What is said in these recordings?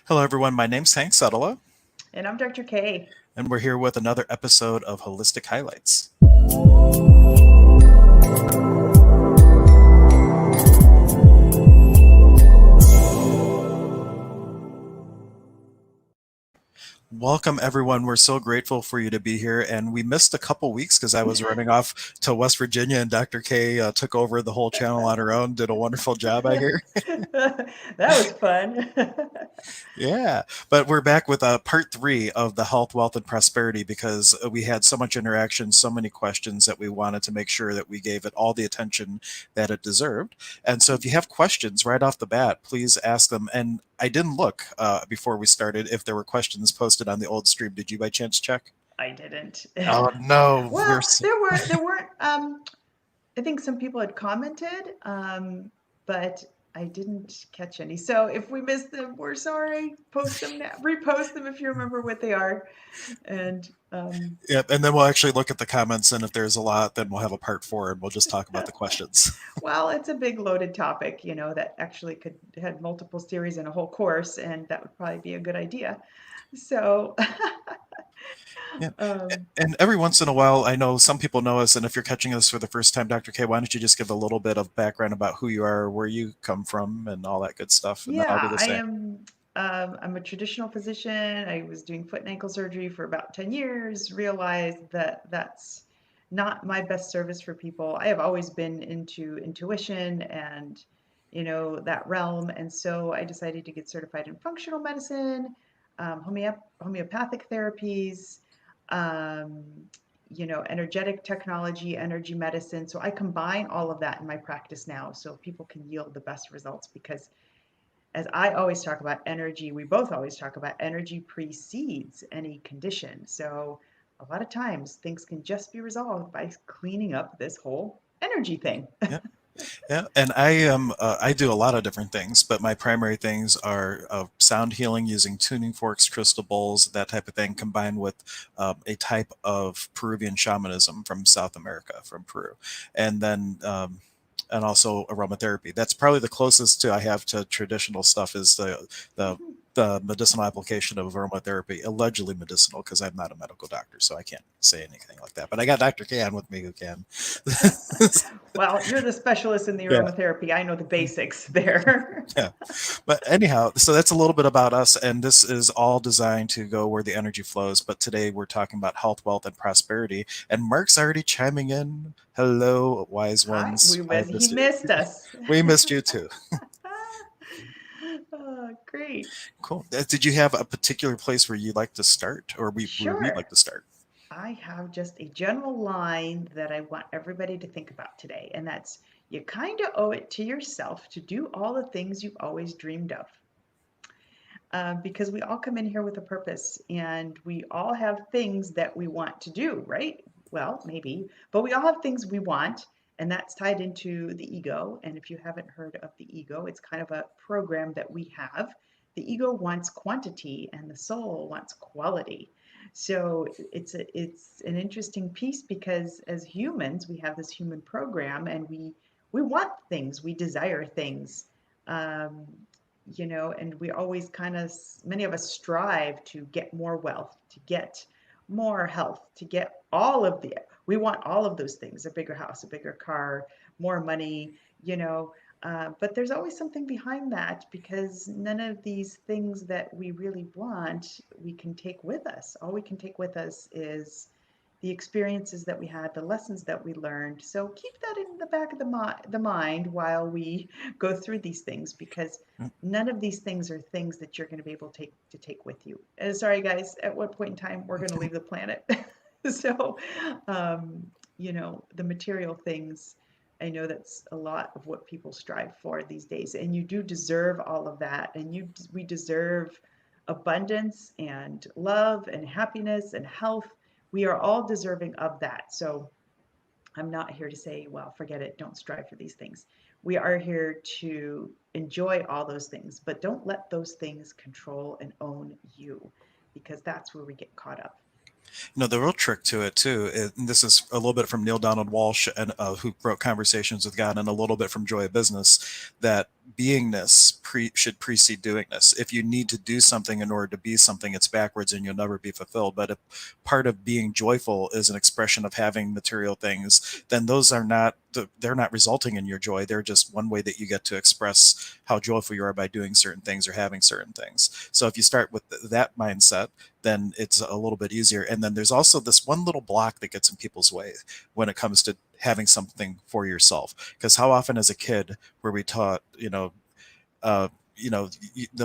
Hello, everyone. My name's Hank Setala, And I'm Dr. K. and we're here with another episode of Holistic Highlights. Welcome, everyone. We're so grateful for you to be here. And we missed a couple weeks because I was running off to West Virginia, and Dr. K took over the whole channel on her own, did a wonderful job, I hear. That was fun. Yeah, but we're back with part three of the health, wealth, and prosperity because we had so much interaction, so many questions that we wanted to make sure that we gave it all the attention that it deserved. And so, if you have questions right off the bat, please ask them. And I didn't look before we started if there were questions posted on the old stream. Did you by chance check? I didn't. Oh no, we're Well, there weren't I think some people had commented, but I didn't catch any. So if we missed them, we're sorry. Post them now. Repost them if you remember what they are. And Yep, and then we'll actually look at the comments, and if there's a lot, then we'll have a part four, and we'll just talk about the questions. well, it's a big loaded topic, that actually could had multiple series and a whole course, and that would probably be a good idea. So Yeah. um, And every once in a while, I know some people know us, and if you're catching us for the first time, Dr. K, why don't you just give a little bit of background about who you are, where you come from, and all that good stuff, and then I'll do Yeah, the same. I'm a traditional physician. I was doing foot and ankle surgery for about 10 years, realized that that's not my best service for people. I have always been into intuition and, that realm. And so I decided to get certified in functional medicine, homeopathic therapies, um, energetic technology, energy medicine. So I combine all of that in my practice now so people can yield the best results because as I always talk about energy, we both always talk about energy precedes any condition. So a lot of times things can just be resolved by cleaning up this whole energy thing. Yeah. Yeah, and I do a lot of different things, but my primary things are sound healing using tuning forks, crystal bowls, that type of thing, combined with a type of Peruvian shamanism from South America, from Peru, and then and also aromatherapy. That's probably the closest to I have to traditional stuff is the the medicinal application of aromatherapy, allegedly medicinal, because I'm not a medical doctor, so I can't say anything like that. But I got Dr. K on with me who can. Well, you're the specialist in the Yeah. aromatherapy. I know the basics there. Yeah. But anyhow, so that's a little bit about us, and this is all designed to go where the energy flows. But today we're talking about health, wealth, and prosperity. And Mark's already chiming in. Hello, wise Hi, ones. I he missed you. missed us. We missed you too. Oh, great. Cool. Did you have a particular place where you'd like to start, or where we'd Sure. like to start? I have just a general line that I want everybody to think about today, and that's you kind of owe it to yourself to do all the things you've always dreamed of. Because we all come in here with a purpose and we all have things that we want to do, right? Well, maybe, but we all have things we want, and that's tied into the ego. And if you haven't heard of the ego, it's kind of a program that we have. The ego wants quantity and the soul wants quality. So it's an interesting piece because as humans, we have this human program and we want things, we desire things. Um, and we always kind of, many of us strive to get more wealth, to get more health, to get all of the, we want all of those things, a bigger house, a bigger car, more money, you know. But there's always something behind that because none of these things that we really want, we can take with us. All we can take with us is the experiences that we had, the lessons that we learned. So keep that in the back of the mind while we go through these things because none of these things are things that you're going to be able to take with you. Sorry, guys, at what point in time we're going to leave the planet? so, um, the material things, I know that's a lot of what people strive for these days, and you do deserve all of that, and we deserve abundance and love and happiness and health. We are all deserving of that. So I'm not here to say, well, forget it, don't strive for these things. We are here to enjoy all those things, but don't let those things control and own you because that's where we get caught up. The real trick to it too, and this is a little bit from Neil Donald Walsh, and who wrote Conversations with God, and a little bit from Joy of Business, that beingness should precede doing this. If you need to do something in order to be something, it's backwards and you'll never be fulfilled. But if part of being joyful is an expression of having material things, then those are not they're not resulting in your joy. They're just one way that you get to express how joyful you are by doing certain things or having certain things. So if you start with that mindset, then it's a little bit easier. And then there's also this one little block that gets in people's way when it comes to having something for yourself. Because how often as a kid were we taught, uh,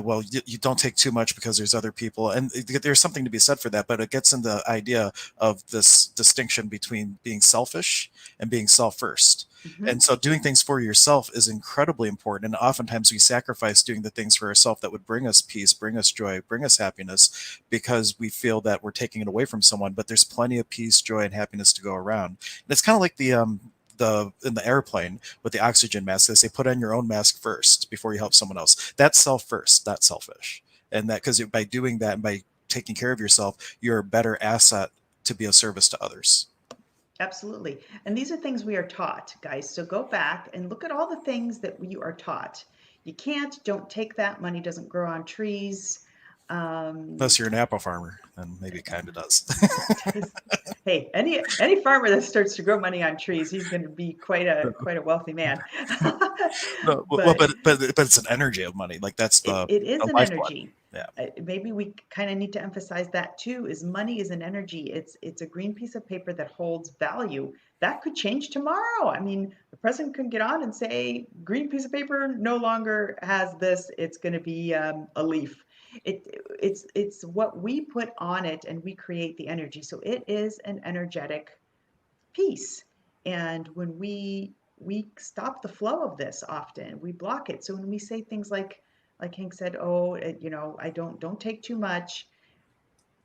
well, you don't take too much because there's other people, and there's something to be said for that. But it gets into the idea of this distinction between being selfish and being self first. Hmm. And so, doing things for yourself is incredibly important. And oftentimes, we sacrifice doing the things for ourselves that would bring us peace, bring us joy, bring us happiness, because we feel that we're taking it away from someone. But there's plenty of peace, joy, and happiness to go around. And it's kind of like the in the airplane with the oxygen mask. They say put on your own mask first before you help someone else. That's self first, not selfish. And that because by doing that and by taking care of yourself, you're a better asset to be of service to others. Absolutely. And these are things we are taught, guys. So go back and look at all the things that you are taught. You can't, don't take that. Money doesn't grow on trees. Um, Unless you're an apple farmer, then maybe it kind of does. hey, any farmer that starts to grow money on trees, he's going to be quite a wealthy man. No, well, But but it's an energy of money. Like that's it is the an lifeblood. energy. Yeah. Maybe we kind of need to emphasize that too, is money is an energy. It's a green piece of paper that holds value. That could change tomorrow. I mean, the president could get on and say, green piece of paper no longer has this. It's going to be a leaf. It's what we put on it, and we create the energy. So it is an energetic peace. And when we stop the flow of this often, we block it. So when we say things like Hank said, oh, I don't take too much.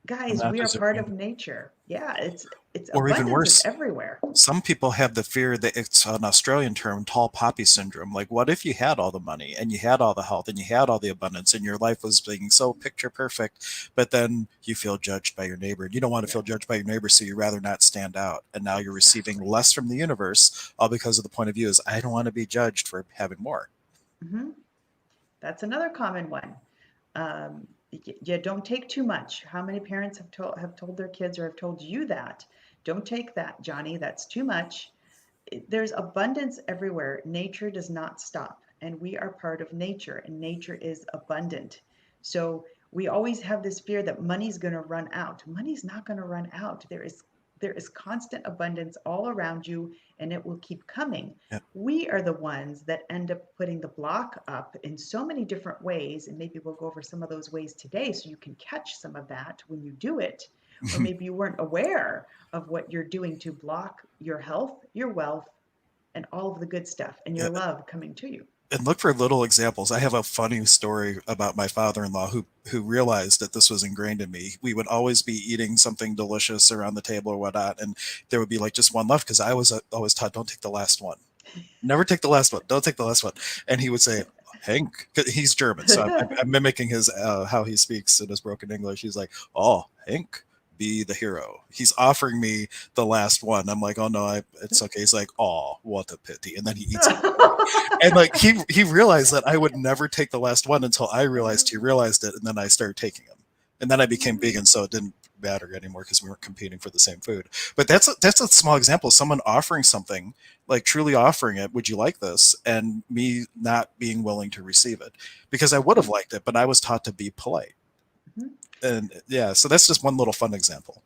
I'm Guys, not we are part of deserving. nature. Yeah, it's Or even abundance is worse, everywhere. some people have the fear that it's an Australian term, tall poppy syndrome. Like, what if you had all the money and you had all the health and you had all the abundance and your life was being so picture perfect, but then you feel judged by your neighbor and you don't want to Yeah, feel judged by your neighbor, so you rather not stand out. And now you're receiving exactly. less from the universe, all because of the point of view is I don't want to be judged for having more. Hmm. That's another common one. You don't take too much. How many parents have told their kids or have told you that? Don't take that, Johnny. That's too much. There's abundance everywhere. Nature does not stop, and we are part of nature, and nature is abundant. So we always have this fear that money's going to run out. Money's not going to run out. There is constant abundance all around you, and it will keep coming. Yeah. We are the ones that end up putting the block up in so many different ways, and maybe we'll go over some of those ways today so you can catch some of that when you do it. Or maybe you weren't aware of what you're doing to block your health, your wealth, and all of the good stuff and your Yeah. love coming to you. And look for little examples. I have a funny story about my father-in-law who realized that this was ingrained in me. We would always be eating something delicious around the table or whatnot, and there would be like just one left because I was always taught don't take the last one. Never take the last one. Don't take the last one. And he would say, Hank, 'cause he's German, so I'm mimicking his how he speaks in his broken English. He's like, oh, Hank, be the hero. He's offering me the last one. I'm like, oh no, it's okay. He's like, oh, what a pity, and then he eats it. And like he realized that I would never take the last one until I realized he realized it, and then I started taking them. And then I became vegan, so it didn't matter anymore because we weren't competing for the same food. But that's a small example. Someone offering something, like truly offering it. Would you like this? And me not being willing to receive it because I would have liked it, but I was taught to be polite. And yeah, so that's just one little fun example.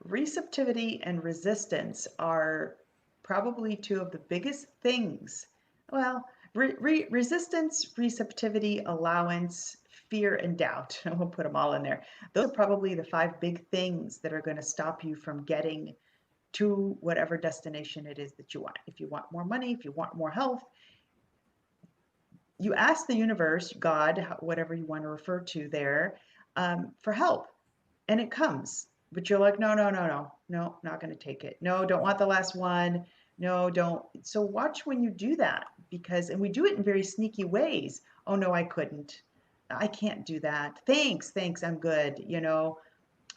Receptivity and resistance are probably two of the biggest things. Well, resistance, receptivity, allowance, fear, and doubt. We'll put them all in there. Those are probably the five big things that are going to stop you from getting to whatever destination it is that you want. If you want more money, if you want more health, you ask the universe, God, whatever you want to refer to there, for help, and it comes. But you're like, no, no, no, no, no, not going to take it. No, don't want the last one. No, don't. So watch when you do that because, and we do it in very sneaky ways. Oh, no, I couldn't. I can't do that. Thanks, thanks, I'm good.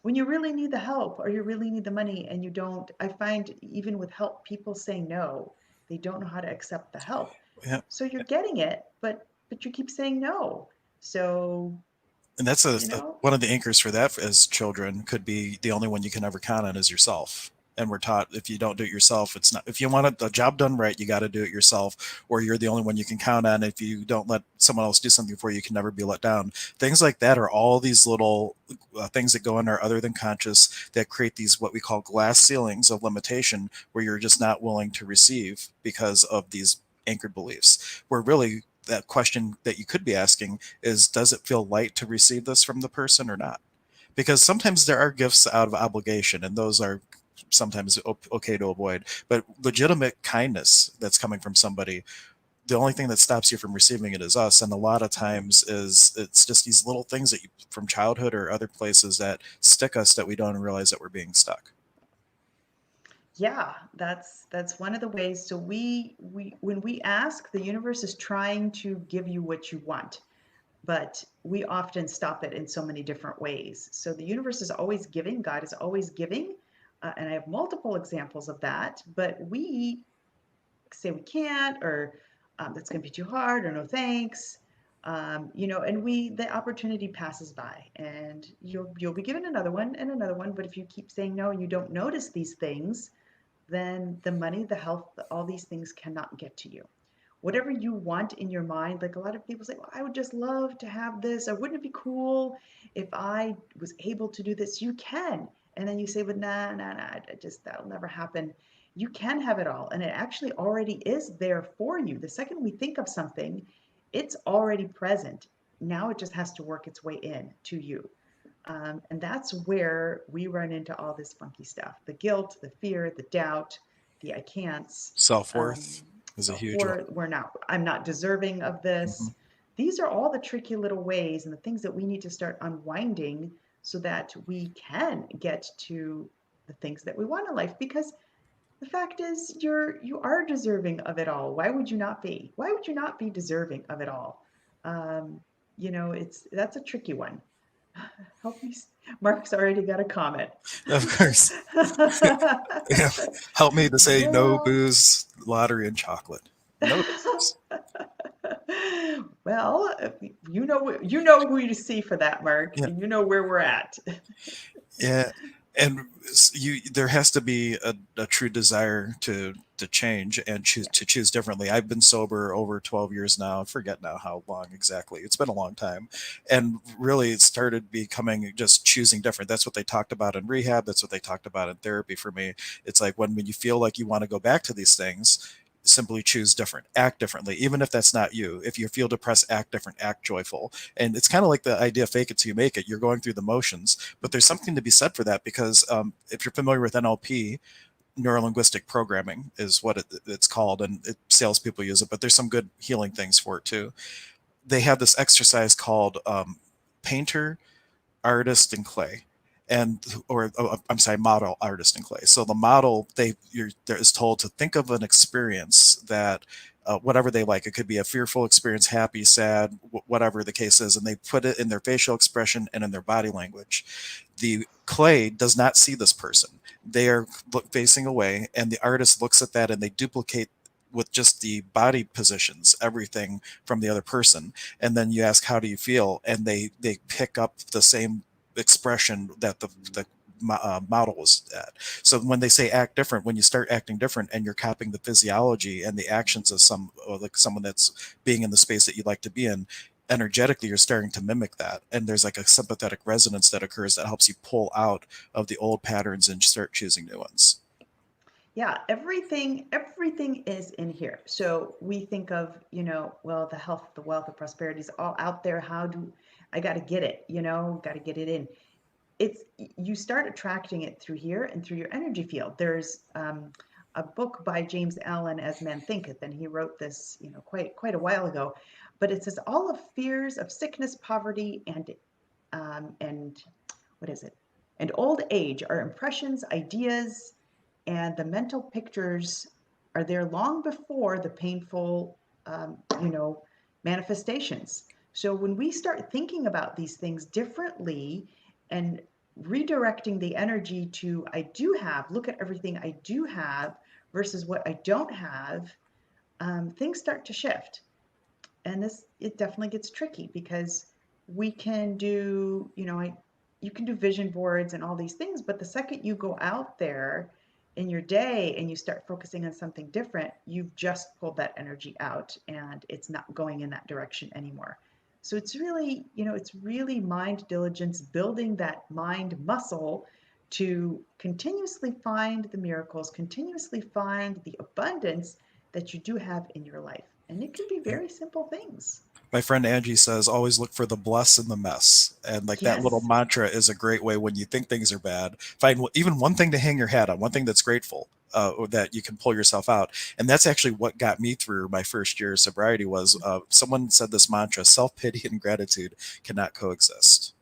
When you really need the help or you really need the money and you don't, I find even with help, people say no. They don't know how to accept the help. Yeah. So you're getting it, but but you keep saying no. So, And that's you know, one of the anchors for that as children could be the only one you can ever count on is yourself. And we're taught if you don't do it yourself, it's not. If you want a job done right, you got to do it yourself, or you're the only one you can count on. If you don't let someone else do something for you, you can never be let down. Things like that are all these little things that go in our other than conscious that create these what we call glass ceilings of limitation, where you're just not willing to receive because of these anchored beliefs. Where really that question that you could be asking is, does it feel light to receive this from the person or not? Because sometimes there are gifts out of obligation, and those are sometimes okay to avoid. But legitimate kindness that's coming from somebody, the only thing that stops you from receiving it is us. And a lot of times is it's just these little things that you from childhood or other places that stick us that we don't realize that we're being stuck. yeah, that's one of the ways. So we when we ask, the universe is trying to give you what you want, but we often stop it in so many different ways. So the universe is always giving, God is always giving, and I have multiple examples of that. But we say we can't, or that's going to be too hard, or no thanks. And the opportunity passes by, and you'll be given another one and another one. But if you keep saying no and you don't notice these things, then the money, the health, all these things cannot get to you. Whatever you want in your mind, like a lot of people say, well, I would just love to have this, or wouldn't it be cool if I was able to do this? You can. And then you say, but nah, nah, nah, that'll never happen. You can have it all. And it actually already is there for you. The second we think of something, it's already present. Now it just has to work its way in to you. And that's where we run into all this funky stuff: the guilt, the fear, the doubt, the I can'ts, Self um, worth is a huge one. I'm not deserving of Mhm. this. These are all the tricky little ways and the things that we need to start unwinding so that we can get to the things that we want in life. Because the fact is, you are deserving of it all. Why would you not be? Why would you not be deserving of it all? Um, it's that's a tricky one. Help me. Mark's already got a comment. Of course. Yeah. Help me to say no Well, booze, lottery, and chocolate. No desserts. well, you know who you see for that, Mark, Yeah. and you know where we're at. Yeah, and there has to be a true desire to change and Yeah, choose differently. I've been sober over 12 years now. I forget now how long exactly. It's been a long time. And really it started becoming just choosing different. That's what they talked about in rehab. That's what they talked about in therapy for me. It's like when you feel like you want to go back to these things, simply choose different, act differently, even if that's not you. If you feel depressed, act different, act joyful. And it's kind of like the idea, fake it till you make it. You're going through the motions, but there's something to be said for that because if you're familiar with NLP, neurolinguistic programming is what it's called, and salespeople use it, but there's some good healing things for it too. They have this exercise called painter, artist, and clay, and or oh, I'm sorry, model, artist, and clay. So the model, there is told to think of an experience that whatever they like. It could be a fearful experience, happy, sad, whatever the case is, and they put it in their facial expression and in their body language. The clay does not see this person. They are facing away, and the artist looks at that and they duplicate with just the body positions, everything from the other person. And then you ask, how do you feel? And they pick up the same expression that the model was at. So when they say act different, when you start acting different and you're copying the physiology and the actions of like someone that's being in the space that you'd like to be in, energetically you're starting to mimic that, and there's like a sympathetic resonance that occurs that helps you pull out of the old patterns and start choosing new ones. yeah, everything is in here. So we think of, well, the health, the wealth, the prosperity is all out there. How do I got to get it? Got to get it in. It's You start attracting it through here and through your energy field. There's a book by James Allen, As Man Thinketh, and he wrote this, quite a while ago. But it says all of fears of sickness, poverty, and what is it? And old age are impressions, ideas, and the mental pictures are there long before the painful, um, you know, manifestations. So when we start thinking about these things differently and redirecting the energy to I do have, look at everything I do have versus what I don't have, things start to shift. and this it definitely gets tricky because we can do, you can do vision boards and all these things, but the second you go out there in your day and you start focusing on something different, you've just pulled that energy out and it's not going in that direction anymore. So it's really, it's really mind diligence, building that mind muscle to continuously find the miracles, continuously find the abundance that you do have in your life. And it can be Yeah. very simple things. My friend Angie says, always look for the bless in the mess. And like that little Yes. mantra is a great way when you think things are bad. Find even one thing to hang your hat on, one thing that's grateful. Or that you can pull yourself out, and that's actually what got me through my first year of sobriety. Was someone said this mantra: self-pity and gratitude cannot coexist.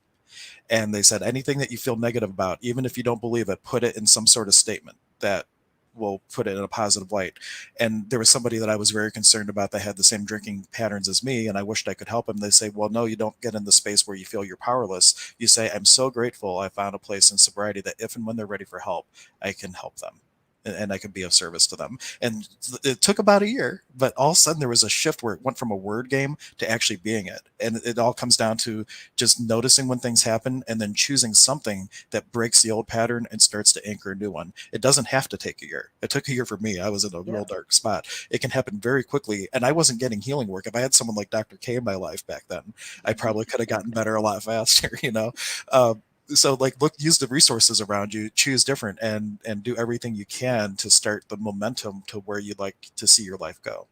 And they said anything that you feel negative about, even if you don't believe it, put it in some sort of statement that will put it in a positive light. And there was somebody that I was very concerned about that had the same drinking patterns as me, and I wished I could help him. They say, well, no, you don't get in the space where you feel you're powerless. You say, I'm so grateful I found a place in sobriety that if and when they're ready for help, I can help them, and I could be of service to them. And it took about a year, but all of a sudden there was a shift where it went from a word game to actually being it. And it all comes down to just noticing when things happen and then choosing something that breaks the old pattern and starts to anchor a new one. It doesn't have to take a year. It took a year for me. I was in a real Yep. dark spot. It can happen very quickly. And I wasn't getting healing work. If I had someone like Dr. K in my life back then, I probably could have gotten better a lot faster, you know? Uh, so like look, use the resources around you, choose different, and do everything you can to start the momentum to where you'd like to see your life go.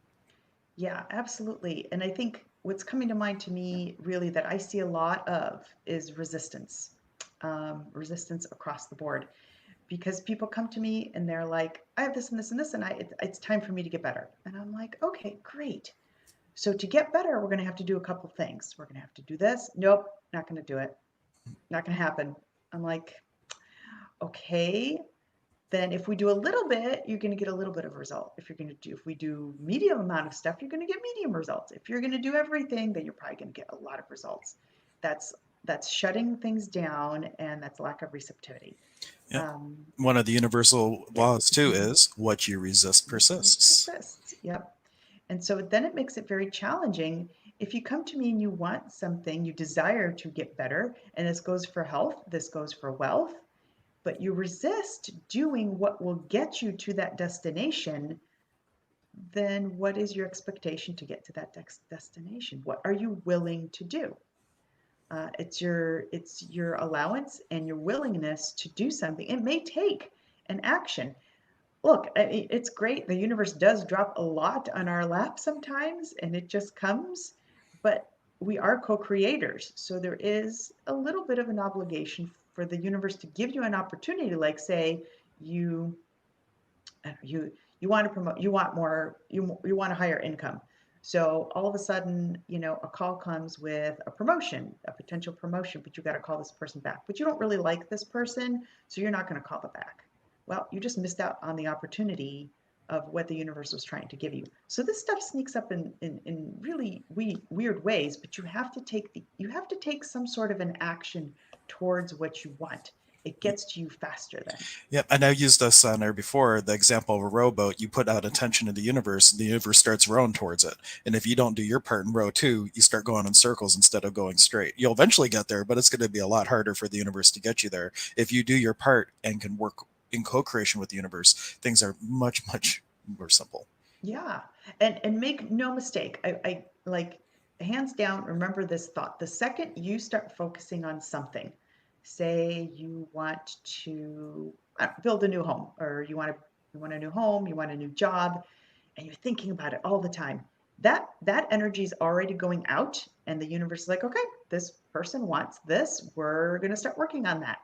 Yeah, absolutely. And I think what's coming to mind to me really that I see a lot of is resistance, resistance across the board. Because people come to me and they're like, I have this and this and this, and it's time for me to get better. And I'm like, okay, great. So to get better, we're going to have to do a couple things. We're going to have to do this. Nope, not going to do it. Not going to happen. I'm like, okay, then if we do a little bit, you're going to get a little bit of result. If we do medium amount of stuff, you're going to get medium results. If you're going to do everything, then you're probably going to get a lot of results. That's that's shutting things down, and that's lack of receptivity. Yeah. Um, One of the universal yeah, laws too is what you resist it persists. persists. Yep. And so then it makes it very challenging. If you come to me and you want something, you desire to get better, and this goes for health, this goes for wealth, but you resist doing what will get you to that destination, then what is your expectation to get to that destination? What are you willing to do? It's your allowance and your willingness to do something. It may take an action. Look, it's great. The universe does drop a lot on our lap sometimes, and it just comes. But we are co-creators, so there is a little bit of an obligation for the universe to give you an opportunity. Like, say, you you want to promote, you want more, you want a higher income. So all of a sudden, a call comes with a promotion, a potential promotion, but you got to call this person back. But you don't really like this person, so you're not going to call them back. Well, you just missed out on the opportunity of what the universe was trying to give you. So this stuff sneaks up in really weird ways, but you have to take some sort of an action towards what you want. It gets to you faster then. Yep, and I used this on there before. The example of a rowboat: you put out attention to the universe starts rowing towards it. And if you don't do your part in row two, you start going in circles instead of going straight. You'll eventually get there, but it's going to be a lot harder for the universe to get you there. If you do your part and can work in co-creation with the universe, things are much, much more simple. Yeah. And make no mistake. I like hands down remember this thought. The second you start focusing on something, say you want to build a new home, or you want a new home, you want a new job, and you're thinking about it all the time. That energy is already going out, and the universe is like, okay, this person wants this. We're going to start working on that.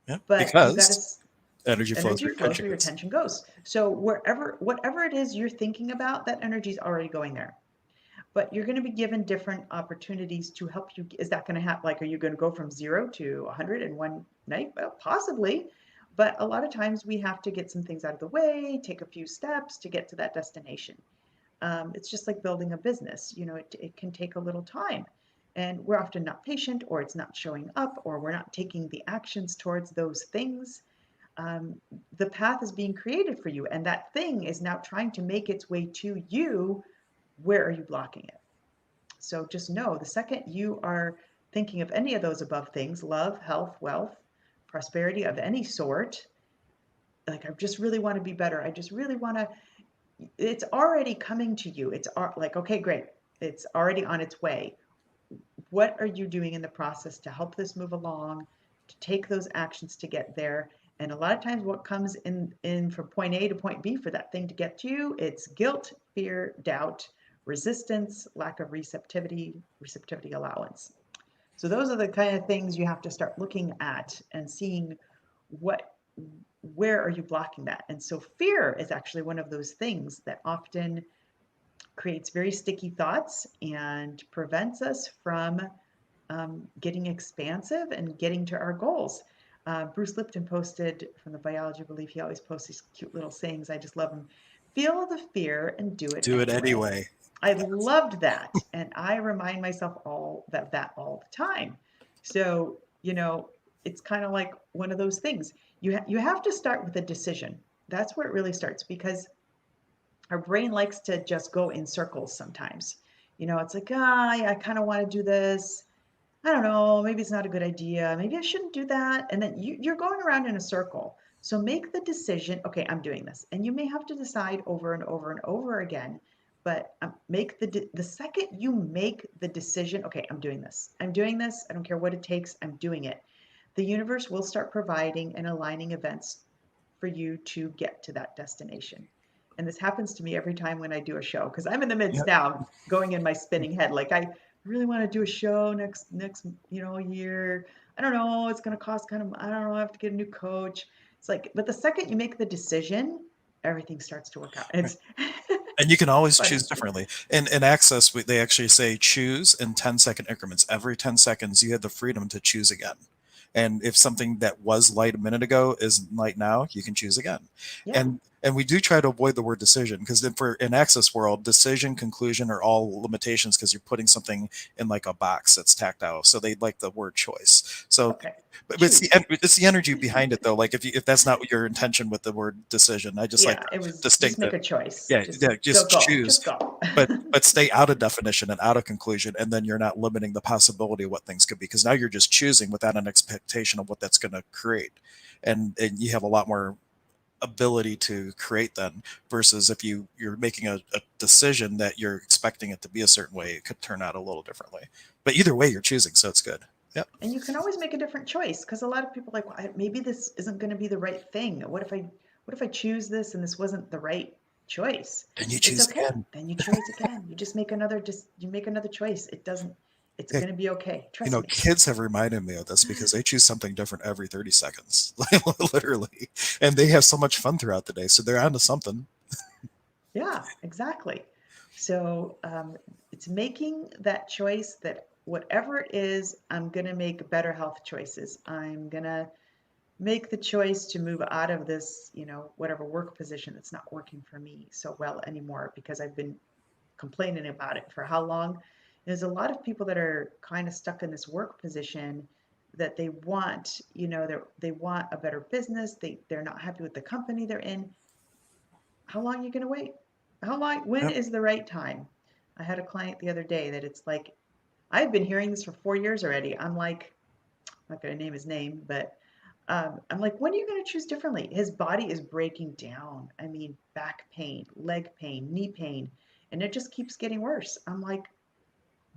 Yeah, But you got to because energy flows energy where flows attention where your goes. attention goes. So whatever it is you're thinking about, that energy is already going there. But you're going to be given different opportunities to help you. Is that going to happen? Like, are you going to go from 0 to 100 in one night? Well, possibly. But a lot of times we have to get some things out of the way, take a few steps to get to that destination. It's just like building a business. It can take a little time. And we're often not patient, or it's not showing up, or we're not taking the actions towards those things. um, the path is being created for you, and that thing is now trying to make its way to you. Where are you blocking it? So just know the second you are thinking of any of those above things, love, health, wealth, prosperity of any sort, like I just really want to be better. I just really want to, it's already coming to you. It's like, okay, great. It's already on its way. What are you doing in the process to help this move along, to take those actions to get there? And a lot of times what comes in from point A to point B for that thing to get to you, it's guilt, fear, doubt, resistance, lack of receptivity allowance. So those are the kind of things you have to start looking at and seeing what where are you blocking that. And so fear is actually one of those things that often creates very sticky thoughts and prevents us from getting expansive and getting to our goals. Bruce Lipton posted from the Biology of Belief, he always posts these cute little sayings. I just love them. Feel the fear and do it Do it anyway. anyway. I loved that. And I remind myself that all the time. So, it's kind of like one of those things. You have to start with a decision. That's where it really starts because our brain likes to just go in circles sometimes. It's like, I kind of want to do this. I don't know, maybe it's not a good idea. Maybe I shouldn't do that. And then you're going around in a circle. So make the decision, okay, I'm doing this. And you may have to decide over and over and over again, but make the second you make the decision, okay, I'm doing this. I'm doing this. I don't care what it takes. I'm doing it. The universe will start providing and aligning events for you to get to that destination. And this happens to me every time when I do a show because I'm in the midst Yep. now going in my spinning head. Like I really want to do a show next year. I don't know. It's going to cost kind of, I don't know. I have to get a new coach. It's like, but the second you make the decision, everything starts to work out. It's And you can it's always funny. choose differently. In Access, they actually say choose in 10-second increments. Every 10 seconds, you have the freedom to choose again. And if something that was light a minute ago is light now, you can choose again. Yeah. And we do try to avoid the word decision because for in Access world, decision, conclusion are all limitations because you're putting something in like a box that's tactile. So they like the word choice. So Okay. but Choose. it's the energy behind it though. Like if that's not your intention with the word decision, I just like Yeah. to It was just distinct make it. a choice. Yeah, Just yeah, go, just go, choose, just go. but stay out of definition and out of conclusion, and then you're not limiting the possibility of what things could be because now you're just choosing without an expectation of what that's going to create, and you have a lot more ability to create then versus if you're making a decision that you're expecting it to be a certain way, it could turn out a little differently. But either way, you're choosing, so it's good. Yep. And you can always make a different choice because a lot of people are like, well, maybe this isn't going to be the right thing. What if I choose this and this wasn't the right choice? Then you It's choose okay. again. Then you choose again. You just make another just you make another choice. It's Yeah, going to be okay. you Trust know, me. kids have reminded me of this because they choose something different every 30 seconds, literally. And they have so much fun throughout the day. So they're onto something. Yeah, exactly. So it's making that choice that whatever it is, I'm going to make better health choices. I'm going to make the choice to move out of this, whatever work position that's not working for me so well anymore because I've been complaining about it for how long. There's a lot of people that are kind of stuck in this work position that they want, they want a better business. They're not happy with the company they're in. How long are you going to wait? How long, when Yep. is the right time? I had a client the other day that it's like, I've been hearing this for 4 years already. I'm like, I'm not going to name his name, but I'm like, when are you going to choose differently? His body is breaking down. I mean, back pain, leg pain, knee pain, and it just keeps getting worse. I'm like,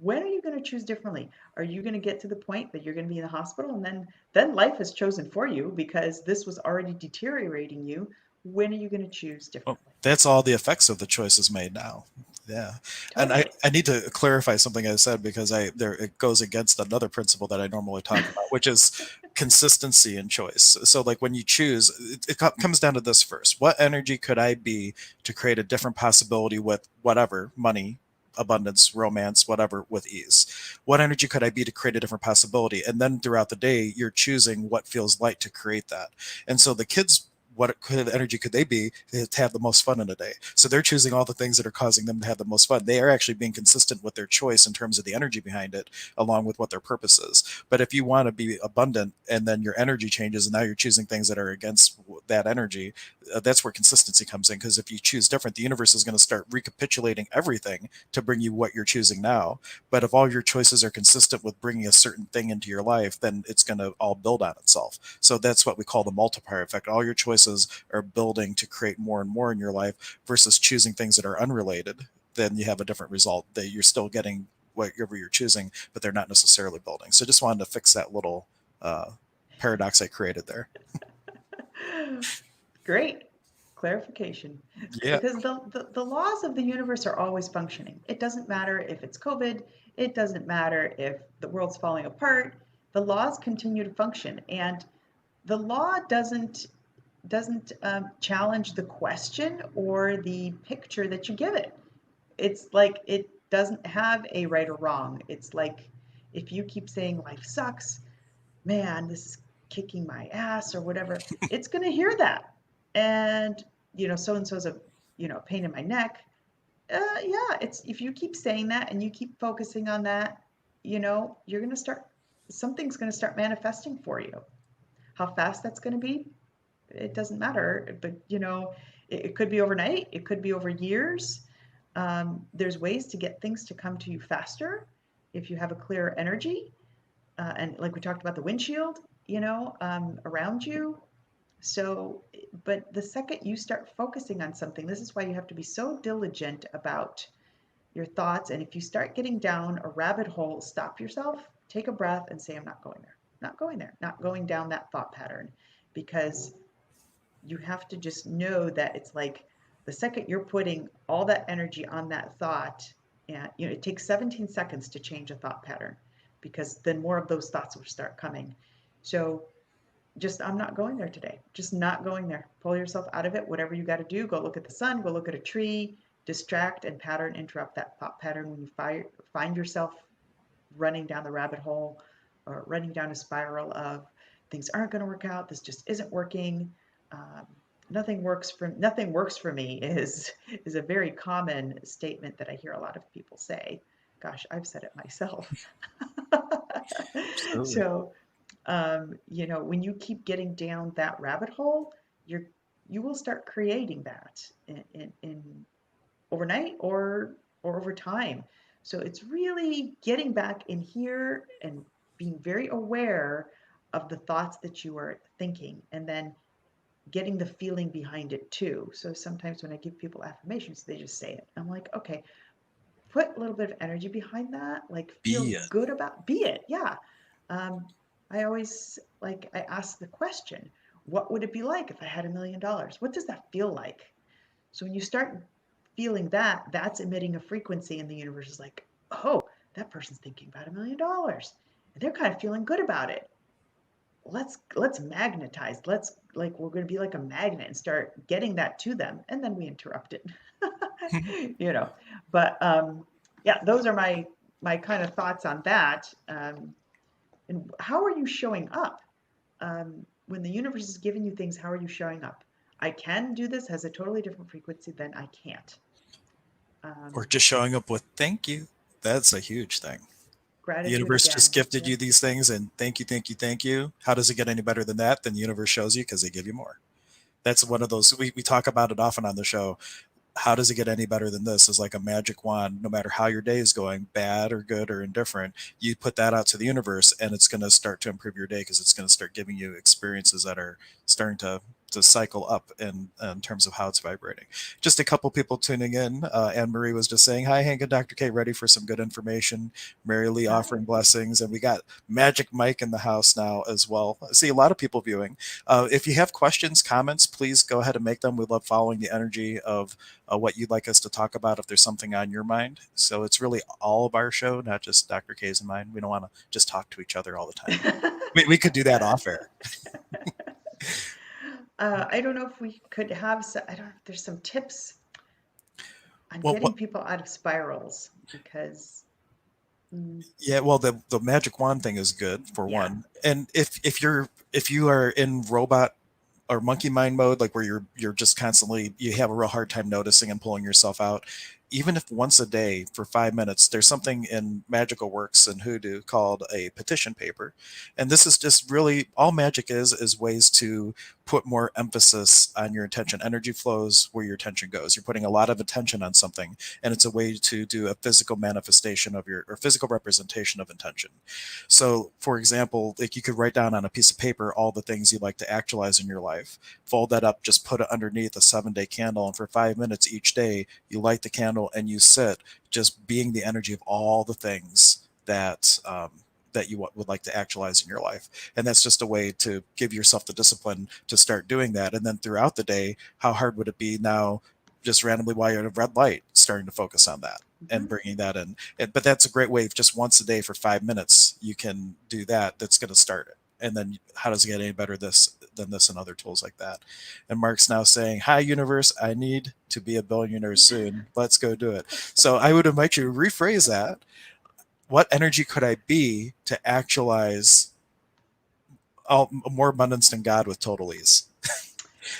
when are you going to choose differently? Are you going to get to the point that you're going to be in the hospital and then life has chosen for you because this was already deteriorating you? When are you going to choose Well, differently? that's all the effects of the choices made now. Yeah. And Totally. I need to clarify something I said because it goes against another principle that I normally talk about, which is consistency in choice. So like when you choose, it comes down to this first. What energy could I be to create a different possibility with whatever money, abundance, romance, whatever, with ease? What energy could I be to create a different possibility? And then throughout the day, you're choosing what feels light to create that. And so the kids what could energy could they be to have the most fun in a day? So they're choosing all the things that are causing them to have the most fun. They are actually being consistent with their choice in terms of the energy behind it, along with what their purpose is. But if you want to be abundant and then your energy changes and now you're choosing things that are against that energy, that's where consistency comes in. Because if you choose different, the universe is going to start recapitulating everything to bring you what you're choosing now. But if all your choices are consistent with bringing a certain thing into your life, then it's going to all build on itself. So that's what we call the multiplier effect. All your choices are building to create more and more in your life versus choosing things that are unrelated. Then you have a different result that you're still getting whatever you're choosing, but they're not necessarily building. So just wanted to fix that little uh, paradox I created there. Great clarification. Yeah. Because the laws of the universe are always functioning. It doesn't matter if it's COVID, it doesn't matter if the world's falling apart. The laws continue to function. And the law doesn't challenge the question or the picture that you give it. It's like it doesn't have a right or wrong. It's like if you keep saying life sucks, man, this is kicking my ass or whatever, it's going to hear that. And, so and so's a, pain in my neck. Yeah, it's if you keep saying that and you keep focusing on that, you're going to start, something's going to start manifesting for you. How fast that's going to be, it doesn't matter. But, it could be overnight, it could be over years. There's ways to get things to come to you faster if you have a clear energy and like we talked about the windshield, around you. So, but the second you start focusing on something, this is why you have to be so diligent about your thoughts. And if you start getting down a rabbit hole, stop yourself, take a breath, and say, I'm not going there, not going there, not going down that thought pattern. Because you have to just know that it's like the second you're putting all that energy on that thought, and it takes 17 seconds to change a thought pattern because then more of those thoughts will start coming. So just, I'm not going there today, just not going there. Pull yourself out of it. Whatever you got to do, go look at the sun, go look at a tree, distract and pattern interrupt that thought pattern when you find yourself running down the rabbit hole or running down a spiral of things aren't going to work out, this just isn't working. um, nothing works for me is a very common statement that I hear a lot of people say. Gosh, I've said it myself. Absolutely. So when you keep getting down that rabbit hole, you're you will start creating that in overnight or over time. So it's really getting back in here and being very aware of the thoughts that you are thinking, and then getting the feeling behind it too. So sometimes when I give people affirmations, they just say it. I'm like, okay, put a little bit of energy behind that, like feel Be it. good about, be it. Yeah. um, I always, like, I ask the question, what would it be like if I had $1 million? What does that feel like? So when you start feeling that, that's emitting a frequency, and the universe is like, oh, that person's thinking about $1 million, and they're kind of feeling good about it. Let's magnetize. Let's, like, we're going to be like a magnet and start getting that to them, and then we interrupt it. you know. But yeah, those are my kind of thoughts on that. And how are you showing up when the universe is giving you things? How are you showing up? I can do this has a totally different frequency than I can't. Or Um, just showing up with thank you. That's a huge thing. The Gratitude universe just again. gifted Yep. you these things and thank you, thank you, thank you. How does it get any better than that? Then the universe shows you because they give you more. That's one of those, we talk about it often on the show. How does it get any better than this? Is like a magic wand. No matter how your day is going, bad or good or indifferent, you put that out to the universe and it's going to start to improve your day because it's going to start giving you experiences that are starting to cycle up in terms of how it's vibrating. Just a couple people tuning in. Anne Marie was just saying, hi, Hank and Dr. K, ready for some good information. Mary Lee Hi. offering blessings. And we got Magic Mike in the house now as well. I see a lot of people viewing. If you have questions, comments, please go ahead and make them. We love following the energy of what you'd like us to talk about if there's something on your mind. So it's really all of our show, not just Dr. K's and mine. We don't want to just talk to each other all the time. We could do that off air. I don't know if we could have I don't know if there's some tips on Well, getting people out of spirals because, mm, yeah, well, the magic wand thing is good for yeah. one. And if you are in robot or monkey mind mode, like where you're just constantly, you have a real hard time noticing and pulling yourself out. Even if once a day for 5 minutes, there's something in magical works and hoodoo called a petition paper. And this is just really all magic is ways to put more emphasis on your attention. Energy flows where your attention goes. You're putting a lot of attention on something, and it's a way to do a physical manifestation of your, or physical representation of intention. So, for example, like you could write down on a piece of paper all the things you'd like to actualize in your life. Fold that up, just put it underneath a 7 day candle, and for 5 minutes each day, you light the candle and you sit, just being the energy of all the things that you would like to actualize in your life. And that's just a way to give yourself the discipline to start doing that. And then throughout the day, how hard would it be now, just randomly while you're at a red light, starting to focus on that and Mhm. bringing that in? But that's a great way. Just once a day for 5 minutes, you can do that. That's going to start it. And then how does it get any better than this and other tools like that? And Mark's now saying, "Hi, universe, I need to be a billionaire soon. Let's go do it." So I would invite you to rephrase that. What energy could I be to actualize more abundance than God with total ease?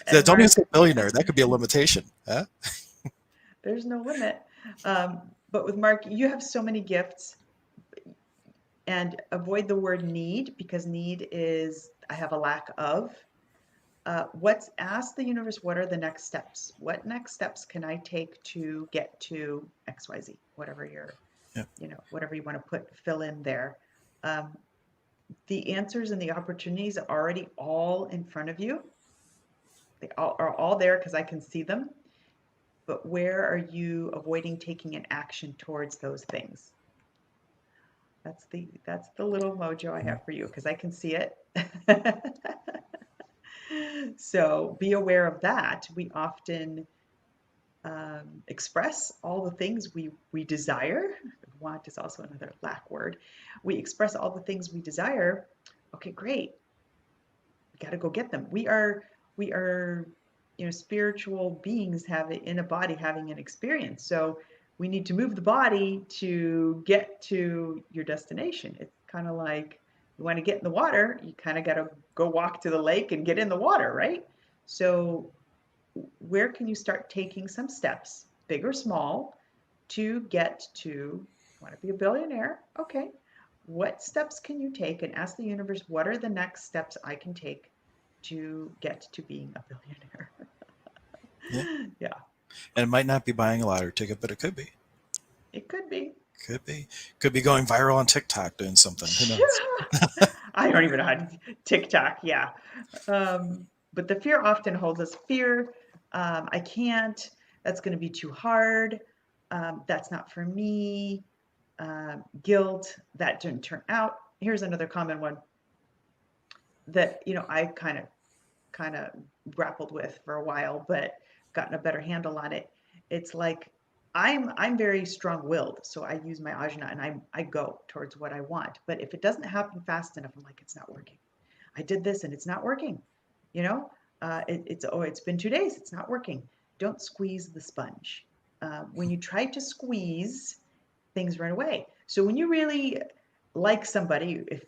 And Don't even say Mark, billionaire. That could be a limitation. Huh? there's no limit. But with Mark, you have so many gifts, and avoid the word need, because need is I have a lack of. What's ask the universe, what are the next steps? What next steps can I take to get to XYZ? Whatever your, Yeah. whatever you want to fill in there. Um, the answers and the opportunities are already all in front of you. They are all there because I can see them. But where are you avoiding taking an action towards those things? That's the little mojo I have for you because I can see it. So be aware of that. We often express all the things we desire. Want is also another lack word. We express all the things we desire. Okay, great. We got to go get them. We are spiritual beings have it in a body having an experience. So we need to move the body to get to your destination. It's kind of like you want to get in the water, you kind of got to go walk to the lake and get in the water, right? So where can you start taking some steps, big or small, to get to want to be a billionaire? Okay. What steps can you take, and ask the universe, what are the next steps I can take to get to being a billionaire? Yeah. Yeah, And it might not be buying a lottery ticket, but it could be. it could be. Could be. Could be going viral on TikTok doing something. Who knows? I don't even know how to TikTok. Yeah. But the fear often holds us. Fear, I can't. That's going to be too hard. That's not for me. Guilt, that didn't turn out. Here's another common one that I kind of grappled with for a while, but gotten a better handle on it. It's like I'm very strong-willed, so I use my ajna and I go towards what I want. But if it doesn't happen fast enough, I'm like, it's not working. I did this and it's not working. You know, it's been 2 days, it's not working. Don't squeeze the sponge. When you try to squeeze, things run away. So when you really like somebody, if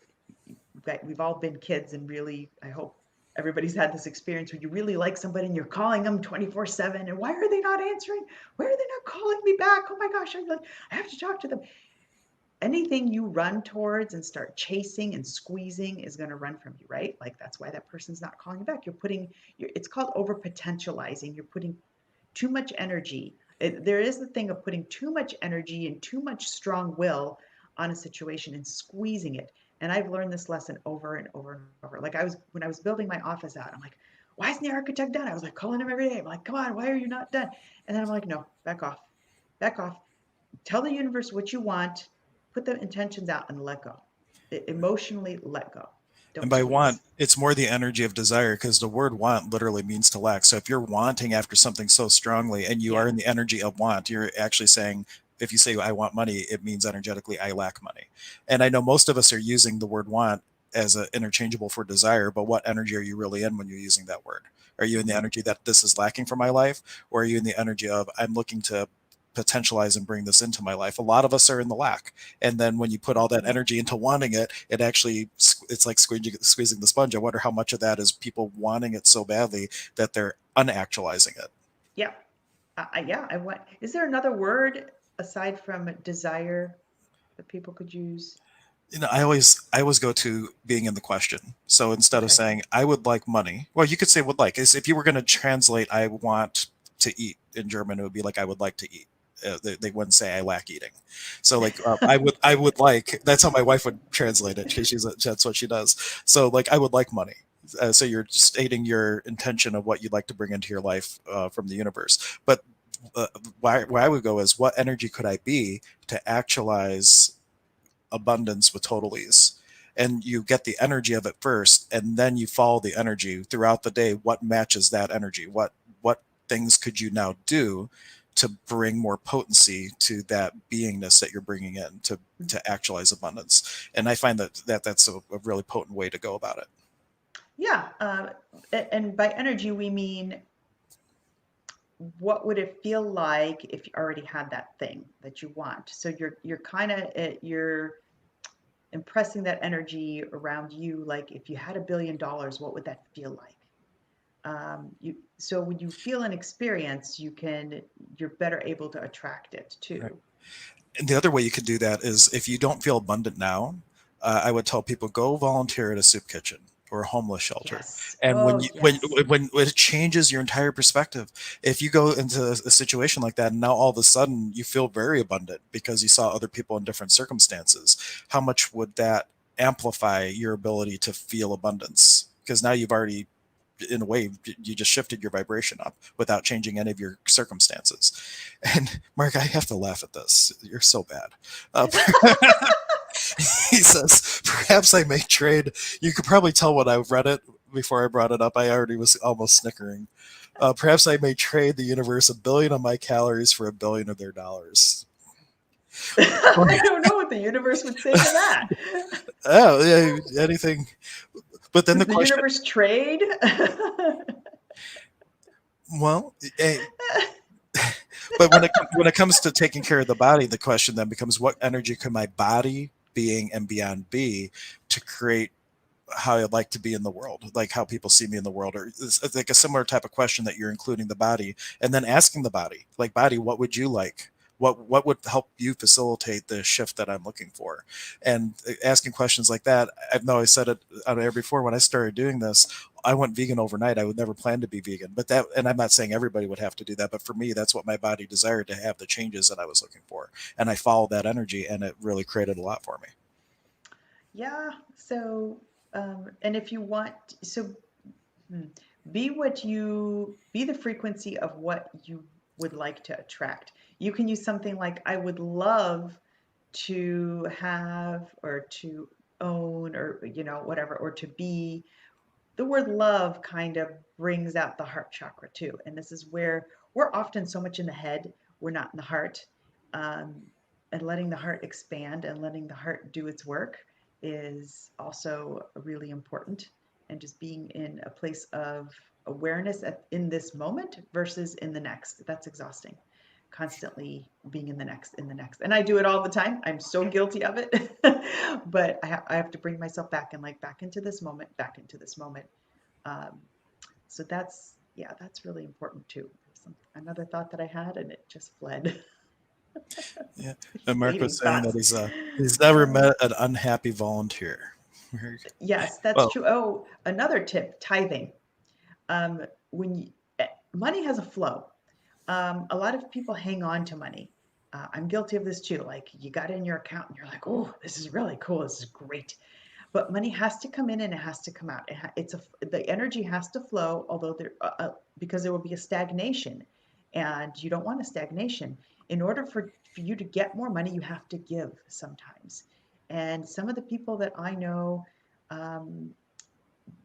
we've all been kids and really, I hope everybody's had this experience where you really like somebody and you're calling them 24/7 and why are they not answering? Why are they not calling me back? Oh my gosh, I have to talk to them. Anything you run towards and start chasing and squeezing is going to run from you, right? Like that's why that person's not calling you back. It's called over potentializing. You're putting too much energy. There is the thing of putting too much energy and too much strong will on a situation and squeezing it. And I've learned this lesson over and over and over. Like when I was building my office out, I'm like, why isn't the architect done? I was like calling him every day. I'm like, come on, why are you not done? And then I'm like, no, back off. Tell the universe what you want, put the intentions out and let go. Emotionally let go. And Don't by want, squeeze. it's more the energy of desire, because the word want literally means to lack. So if you're wanting after something so strongly and you are Yeah. in the energy of want, you're actually saying, if you say, I want money, it means energetically, I lack money. And I know most of us are using the word want as a interchangeable for desire, but what energy are you really in when you're using that word? Are you in the Mm-hmm. energy that this is lacking for my life? Or are you in the energy of, I'm looking to potentialize and bring this into my life. A lot of us are in the lack, and then when you put all that Mhm. energy into wanting it, it actually it's like squeezing the sponge. I wonder how much of that is people wanting it so badly that they're unactualizing it. Yeah. Yeah. I want. Is there another word aside from desire that people could use? I always go to being in the question. So instead of Okay. saying I would like money, well, you could say would like. Is if you were going to translate I want to eat in German, it would be like I would like to eat. They wouldn't say I lack eating. So like I would like. That's how my wife would translate it because that's what she does. So like I would like money. So you're stating your intention of what you'd like to bring into your life from the universe. But where I would go is what energy could I be to actualize abundance with total ease, and you get the energy of it first, and then you follow the energy throughout the day. What matches that energy? What things could you now do to bring more potency to that beingness that you're bringing in to actualize abundance? And I find that's a really potent way to go about it. Yeah. And by energy, we mean what would it feel like if you already had that thing that you want? So you're kind of you're impressing that energy around you. Like if you had $1 billion, what would that feel like? You so when you feel an experience, you're better able to attract it Right. too. And the other way you could do that is if you don't feel abundant now, I would tell people go volunteer at a soup kitchen or a homeless shelter. Yes. And Oh, yes. when it changes your entire perspective, if you go into a situation like that and now all of a sudden you feel very abundant because you saw other people in different circumstances, how much would that amplify your ability to feel abundance? Because now you've already in a way you just shifted your vibration up without changing any of your circumstances. And Mark, I have to laugh at this, you're so bad. uh, he says perhaps I may trade, you could probably tell when I read it before I brought it up, I already was almost snickering. Perhaps I may trade the universe 1 billion of my calories for 1 billion of their dollars. I don't know what the universe would say to that. Oh yeah, anything. But then the Does the question, universe trade? well, but when it comes to taking care of the body, the question then becomes what energy can my body being and beyond be to create how I'd like to be in the world, like how people see me in the world, or it's like a similar type of question that you're including the body and then asking the body, like body, what would you like? What would help you facilitate the shift that I'm looking for? And asking questions like that, I know I said it on air before. When I started doing this, I went vegan overnight. I would never plan to be vegan, but that, and I'm not saying everybody would have to do that, but for me, that's what my body desired to have the changes that I was looking for, and I followed that energy, and it really created a lot for me. Yeah. So, and if you want, so hmm, be what you be the frequency of what you would like to attract. You can use something like, I would love to have or to own or, whatever, or to be. The word love kind of brings out the heart chakra too. And this is where we're often so much in the head, we're not in the heart. Um, and letting the heart expand and letting the heart do its work is also really important. And just being in a place of awareness in this moment versus in the next. That's exhausting. Constantly being in the next. And I do it all the time. I'm so guilty of it. But I have to bring myself back and like back into this moment, back into this moment. Um, so that's, yeah, that's really important too. Another thought that I had and it just fled. Yeah, and Mark was Fleeting saying that thoughts. he's never Uh, met an unhappy volunteer. yes, that's Well, true. Oh, another tip, tithing. When you, money has a flow. A lot of people hang on to money. I'm guilty of this too. Like you got it in your account and you're like, oh, this is really cool. This is great. But money has to come in and it has to come out. The energy has to flow, although because there will be a stagnation, and you don't want a stagnation. In order for you to get more money, you have to give sometimes. And some of the people that I know um,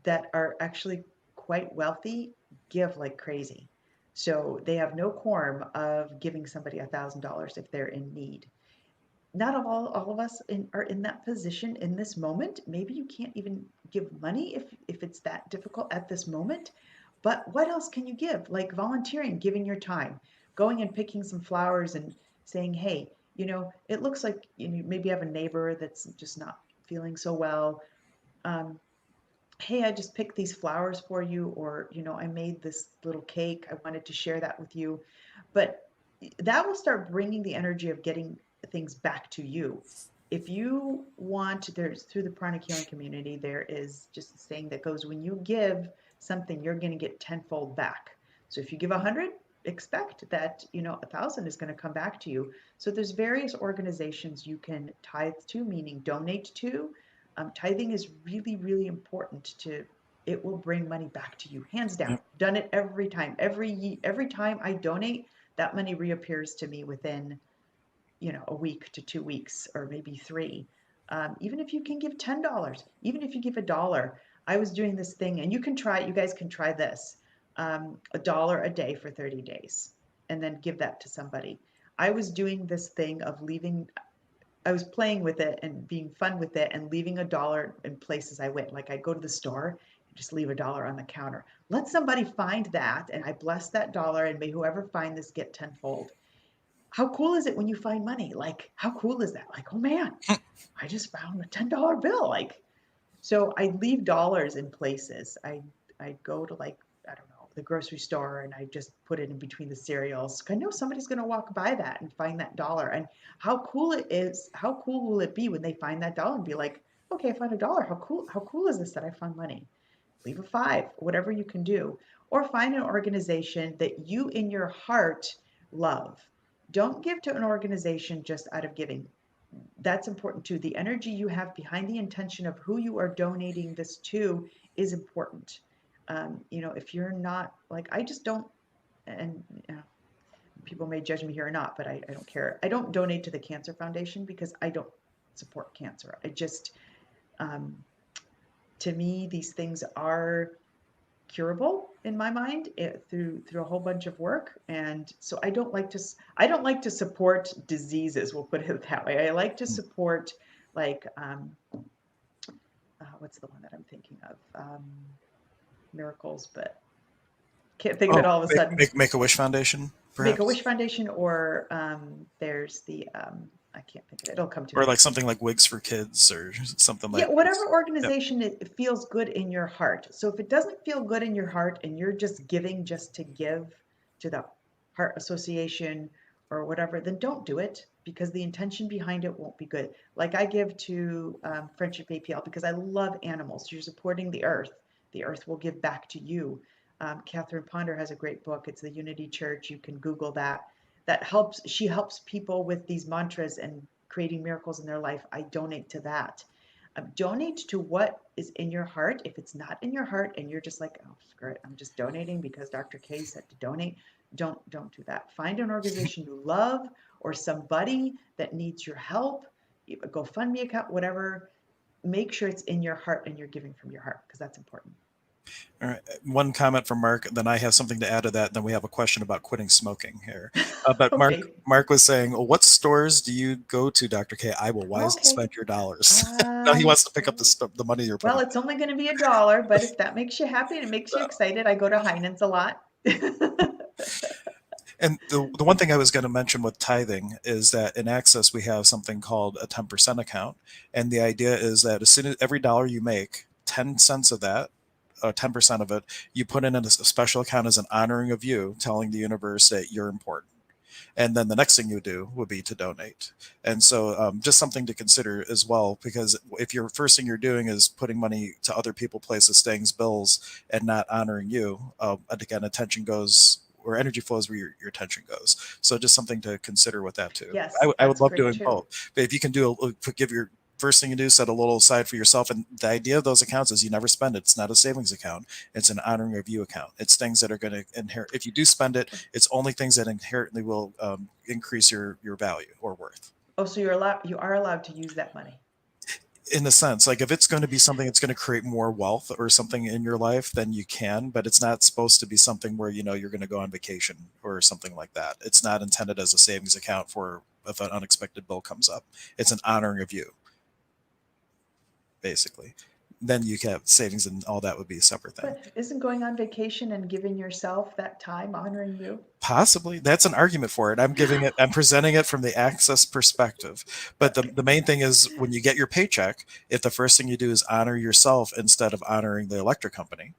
that are actually quite wealthy give like crazy. So they have no qualm of giving somebody $1,000 if they're in need. Not all of us are in that position in this moment. Maybe you can't even give money if it's that difficult at this moment. But what else can you give? Like volunteering, giving your time, going and picking some flowers and saying, hey, it looks like maybe you have a neighbor that's just not feeling so well. Um, hey, I just picked these flowers for you, or, I made this little cake. I wanted to share that with you. But that will start bringing the energy of getting things back to you. If you want, there's through the pranic healing community, there is just a saying that goes, when you give something, you're going to get tenfold back. So if you give 100, expect that, 1,000 is going to come back to you. So there's various organizations you can tithe to, meaning donate to. Tithing is really, really important to, it will bring money back to you, hands down. Yep. Done it every time. Every time I donate, that money reappears to me within, a week to 2 weeks, or maybe three. Even if you can give $10, even if you give $1. I was doing this thing, and you guys can try this. $1 a day for 30 days, and then give that to somebody. I was doing this thing of leaving, I was playing with it and being fun with it and leaving $1 in places I went. Like, I'd go to the store and just leave $1 on the counter. Let somebody find that, and I bless that dollar, and may whoever find this get tenfold. How cool is it when you find money? Like, how cool is that? Like, oh man, I just found a $10 bill. Like, so I leave dollars in places. I go to, like, I don't know, the grocery store, and I just put it in between the cereals. I know somebody's going to walk by that and find that dollar. And how cool it is, how cool will it be when they find that dollar and be like, okay, I found $1. How cool is this that I found money? Leave a five, whatever you can do, or find an organization that you in your heart love. Don't give to an organization just out of giving. That's important too. The energy you have behind the intention of who you are donating this to is important. If you're not, like, I just don't, and people may judge me here or not, but I don't care. I don't donate to the Cancer Foundation because I don't support cancer. I just, um, to me, these things are curable in my mind, through a whole bunch of work. And so I don't like to support diseases, we'll put it that way. I like to support, like, what's the one that I'm thinking of, miracles, but can't think of it Oh, all of a sudden. Make a Wish Foundation, Make a perhaps, Wish Foundation, or there's the, I can't think of it, it'll come to or me. like something like Wigs for Kids or something Yeah, like whatever this. Yep. organization it feels good in your heart. So if it doesn't feel good in your heart, and you're just giving just to give to the Heart Association or whatever, then don't do it, because the intention behind it won't be good. Like, I give to, Friendship APL because I love animals. You're supporting the earth. The earth will give back to you. Catherine Ponder has a great book. It's the Unity Church. You can Google that. She helps people with these mantras and creating miracles in their life. I donate to that. Donate to what is in your heart. If it's not in your heart and you're just like, oh, screw it, I'm just donating because Dr. K said to donate, don't do that. Find an organization you love, or somebody that needs your help, a GoFundMe account, whatever. Make sure it's in your heart and you're giving from your heart, because that's important. All right. One comment from Mark, then I have something to add to that. Then we have a question about quitting smoking here. But Okay. Mark was saying, well, what stores do you go to, Dr. K? I will wisely Okay. spend your dollars. No, he wants to pick up the money you're Well, putting it's only going to be $1, but if that makes you happy and it makes you down. excited, I go to Heinen's a lot. And the one thing I was going to mention with tithing is that in Access we have something called a 10% account, and the idea is that as soon as every dollar you make, 10 cents of that, 10% of it, you put in a special account as an honoring of you, telling the universe that you're important. And then the next thing you do would be to donate. And so, just something to consider as well, because if your first thing you're doing is putting money to other people, places, things, bills, and not honoring you, and again, attention goes or energy flows where your attention goes. So just something to consider with that too. Yes, I would that's love great doing too. both, but if you can give your first thing you do, set a little aside for yourself. And the idea of those accounts is you never spend it. It's not a savings account. It's an honoring of you account. It's things that are going to inherit. If you do spend it, it's only things that inherently will increase your value or worth. Oh, so you are allowed to use that money. In a sense, like if it's going to be something that's going to create more wealth or something in your life, then you can, but it's not supposed to be something where, you're going to go on vacation or something like that. It's not intended as a savings account for if an unexpected bill comes up. It's an honoring of you, basically. Then you can have savings, and all that would be a separate thing. But isn't going on vacation and giving yourself that time honoring you? Possibly. That's an argument for it. I'm presenting it from the access perspective. But the, Okay. the main thing is when you get your paycheck, if the first thing you do is honor yourself instead of honoring the electric company,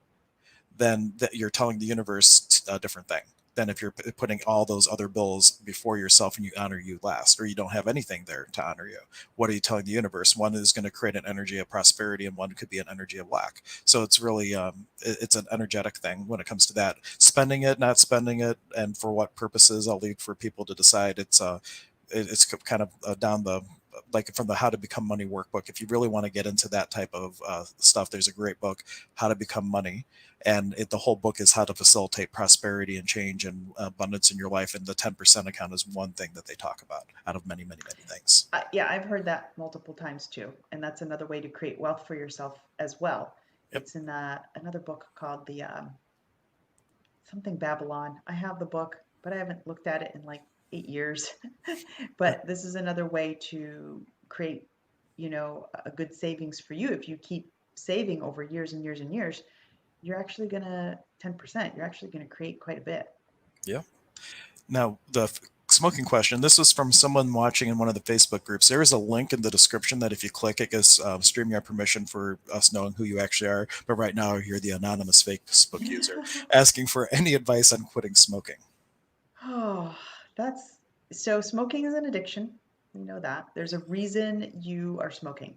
then that you're telling the universe a different thing than if you're putting all those other bills before yourself and you honor you last, or you don't have anything there to honor you. What are you telling the universe? One is going to create an energy of prosperity, and one could be an energy of lack. So it's really it's an energetic thing when it comes to that. Spending it, not spending it, and for what purposes, I'll leave for people to decide. It's kind of down the, like, from the How to Become Money workbook. If you really want to get into that type of stuff, there's a great book, How to Become Money, and the whole book is how to facilitate prosperity and change and abundance in your life. And the 10% account is one thing that they talk about out of many, many, many things. Yeah, I've heard that multiple times too, and that's another way to create wealth for yourself as well. Yep. It's in another book called the something Babylon. I have the book, but I haven't looked at it in like 8 years. But this is another way to create, a good savings for you. If you keep saving over years and years and years, you're actually gonna 10%. You're actually gonna create quite a bit. Yeah. Now, the smoking question, this was from someone watching in one of the Facebook groups. There is a link in the description that if you click, it gives StreamYard permission for us knowing who you actually are. But right now, you're the anonymous Facebook user asking for any advice on quitting smoking. Oh, that's so smoking is an addiction. We know that. There's a reason you are smoking.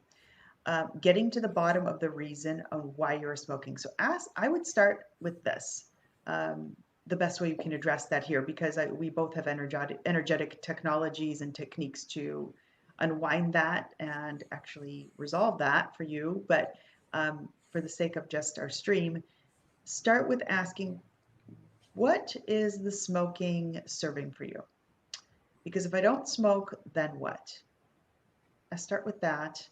Getting to the bottom of the reason of why you're smoking. So, I would start with this. Um, the best way you can address that here, because we both have energetic technologies and techniques to unwind that and actually resolve that for you. But for the sake of just our stream, start with asking, what is the smoking serving for you? Because if I don't smoke, then what? I start with that.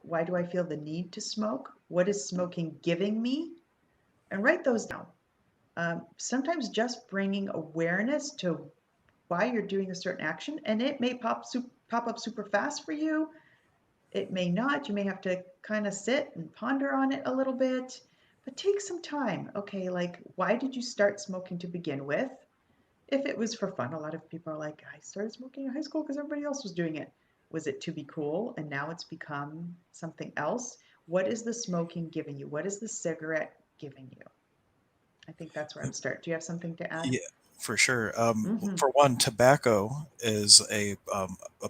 Why do I feel the need to smoke? What is smoking giving me? And write those down. Sometimes just bringing awareness to why you're doing a certain action, and it may pop up super fast for you. It may not. You may have to kind of sit and ponder on it a little bit, but take some time. Okay, like, why did you start smoking to begin with? If it was for fun, a lot of people are like, I started smoking in high school because everybody else was doing it. Was it to be cool and now it's become something else? What is the smoking giving you? What is the cigarette giving you? I think that's where I would start. Do you have something to add? Yeah, for sure. Mm-hmm. For one, tobacco is a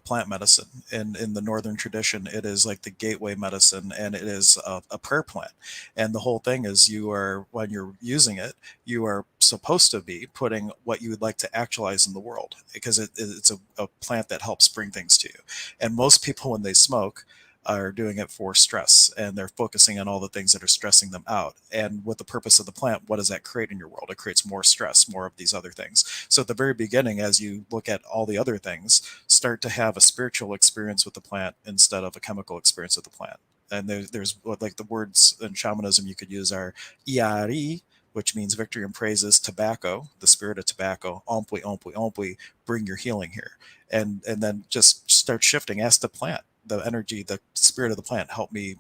plant medicine. In the northern tradition, it is like the gateway medicine, and it is a prayer plant. And the whole thing is, you are, when you're using it, you are supposed to be putting what you would like to actualize in the world, because it's a plant that helps bring things to you. And most people, when they smoke, are doing it for stress, and they're focusing on all the things that are stressing them out. And with the purpose of the plant, what does that create in your world? It creates more stress, more of these other things. So at the very beginning, as you look at all the other things, start to have a spiritual experience with the plant instead of a chemical experience with the plant. And there's like the words in shamanism you could use are iari, which means victory and praises, tobacco, the spirit of tobacco, ompwi, ompwi, ompwi, bring your healing here. And then just start shifting. Ask the plant, the energy, the spirit of the plant, help me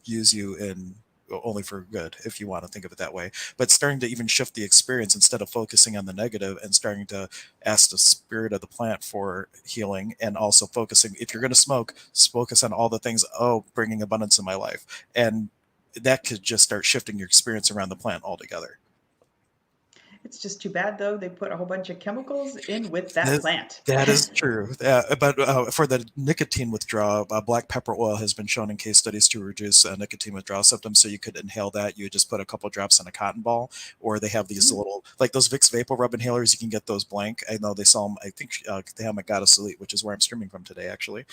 use you in only for good, if you want to think of it that way. But starting to even shift the experience instead of focusing on the negative, and starting to ask the spirit of the plant for healing, and also focusing, if you're going to smoke, focus on all the things, oh, bringing abundance in my life. And that could just start shifting your experience around the plant altogether. It's just too bad, though, they put a whole bunch of chemicals in with that That, plant. that is true. But for the nicotine withdrawal, black pepper oil has been shown in case studies to reduce nicotine withdrawal symptoms. So you could inhale that. You would just put a couple drops in a cotton ball, or they have these Mm. little, like those Vicks Vapor Rub inhalers. You can get those blank. I know they sell them. I think they have them at Goddess Elite, which is where I'm streaming from today. Actually,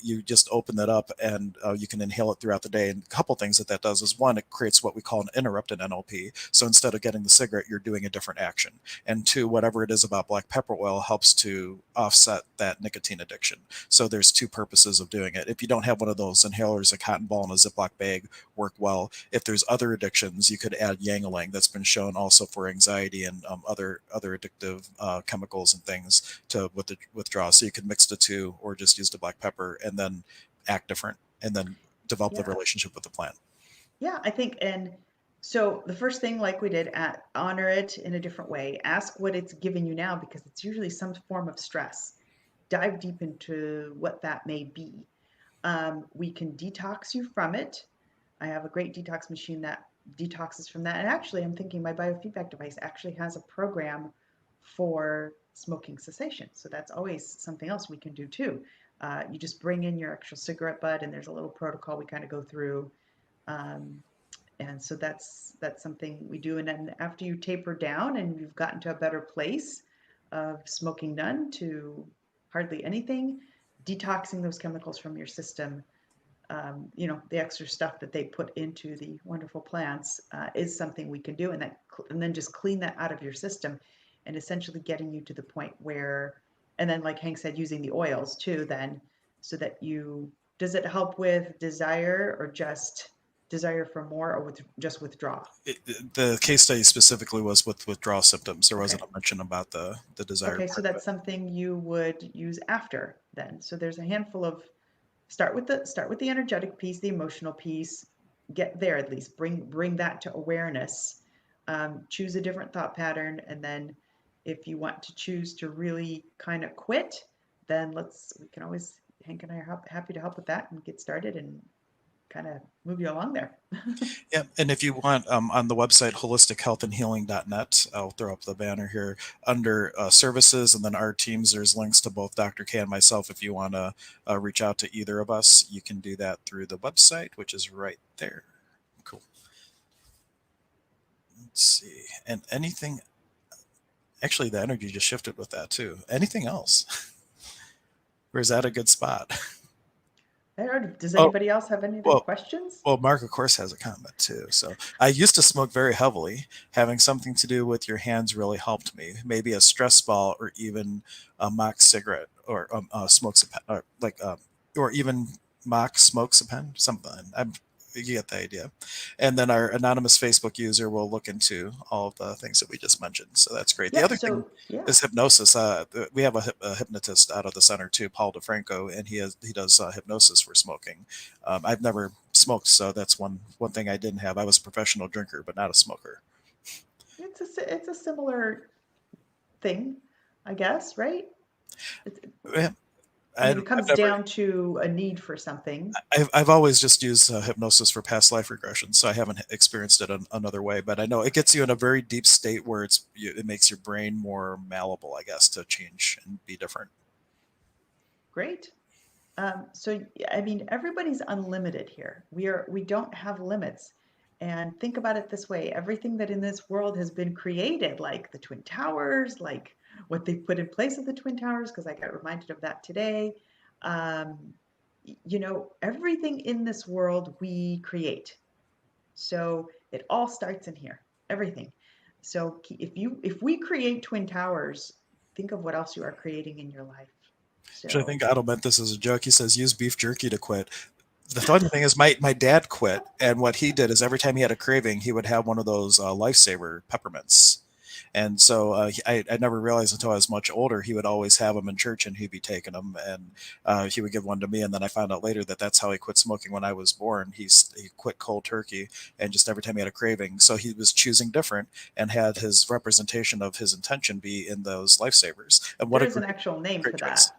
you just open that up, and you can inhale it throughout the day. And a couple things that does is, one, it creates what we call an interrupted NLP. So instead of getting the cigarette, you're doing a different action. And two, whatever it is about black pepper oil helps to offset that nicotine addiction. So there's two purposes of doing it. If you don't have one of those inhalers, a cotton ball and a Ziploc bag work well. If there's other addictions, you could add yangalang. That's been shown also for anxiety and other addictive chemicals and things to withdraw. So you could mix the two, or just use the black pepper and then act different, and then develop the Yeah. relationship with the plant. Yeah, I think, and so the first thing, like we did, honor it in a different way. Ask what it's giving you now because it's usually some form of stress. Dive deep into what that may be. We can detox you from it. I have a great detox machine that detoxes from that. And actually, I'm thinking my biofeedback device actually has a program for smoking cessation. So that's always something else we can do too. You just bring in your actual cigarette butt, and there's a little protocol we kind of go through. Um, and so that's something we do. And then after you taper down and you've gotten to a better place of smoking none to hardly anything, detoxing those chemicals from your system, the extra stuff that they put into the wonderful plants is something we can do, and then just clean that out of your system, and essentially getting you to the point where, and then like Hank said, using the oils too, then so that you does it help with desire or just desire for more or with just withdraw? The case study specifically was with withdrawal symptoms. There wasn't Okay. a mention about the desire Okay, so part of that's it. something you would use after then. So there's a handful of start with the energetic piece, the emotional piece. Get there at least. Bring that to awareness. Choose a different thought pattern, and then if you want to choose to really kind of quit, then we can always Hank and I are happy to help with that and get started and kind of move you along there. Yeah, and if you want, on the website holistichealthandhealing.net, I'll throw up the banner here under services, and then our teams. There's links to both Dr. K and myself. If you want to reach out to either of us, you can do that through the website, which is right there. Cool. Let's see. And anything, actually, the energy just shifted with that too. Anything else? Or is that a good spot? Does Oh, anybody else have any other well, questions? Well, Mark, of course, has a comment too. So I used to smoke very heavily. Having something to do with your hands really helped me. Maybe a stress ball, or even a mock cigarette, or smokes a pen, or even mock smokes a pen. Something. You get the idea. And then our anonymous Facebook user will look into all of the things that we just mentioned. So that's great. The Yeah. other thing So yeah, is hypnosis. We have a hypnotist out of the center too, Paul DeFranco, and he does hypnosis for smoking. I've never smoked, so that's one thing I didn't have. I was a professional drinker, but not a smoker. it's a similar thing, I guess, right? It's, Yeah, I mean, it I've comes never. down to a need for something. I've always just used hypnosis for past life regression, so I haven't experienced it another way. But I know it gets you in a very deep state where it makes your brain more malleable, I guess, to change and be different. Great. So I mean, everybody's unlimited here. We don't have limits. And think about it this way: everything that in this world has been created, like the Twin Towers, like what they put in place of the Twin Towers, because I got reminded of that today. Um, everything in this world we create. So it all starts in here. Everything. So if we create Twin Towers, think of what else you are creating in your life. Actually, I So think Otto meant this as a joke. He says, use beef jerky to quit. The funny thing is, my dad quit, and what he did is every time he had a craving, he would have one of those lifesaver peppermints. And so I never realized until I was much older, he would always have them in church, and he'd be taking them, and he would give one to me. And then I found out later that that's how he quit smoking when I was born. He quit cold turkey, and just every time he had a craving, so he was choosing different, and had his representation of his intention be in those lifesavers. And what there a is an actual name great for that. choice!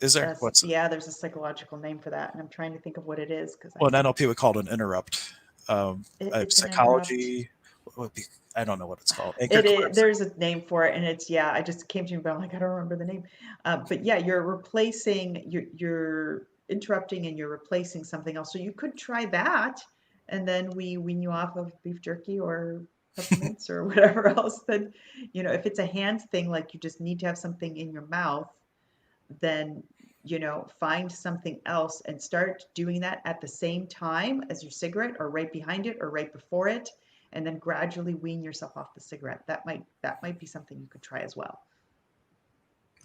Is there? What's Yeah, there's a psychological name for that, and I'm trying to think of what it is because Well, an NLP would call it an interrupt. it's an interrupt. Psychology, what would be, I don't know what it's called. Anchored collapse. There's a name for it, and it's yeah. I just came to me, but I'm like I don't remember the name. But yeah, you're interrupting and you're replacing something else. So you could try that, and then we wean you off of beef jerky or peppermints or whatever else. Then if it's a hands thing, like you just need to have something in your mouth, then find something else and start doing that at the same time as your cigarette or right behind it or right before it, and then gradually wean yourself off the cigarette. That might be something you could try as well.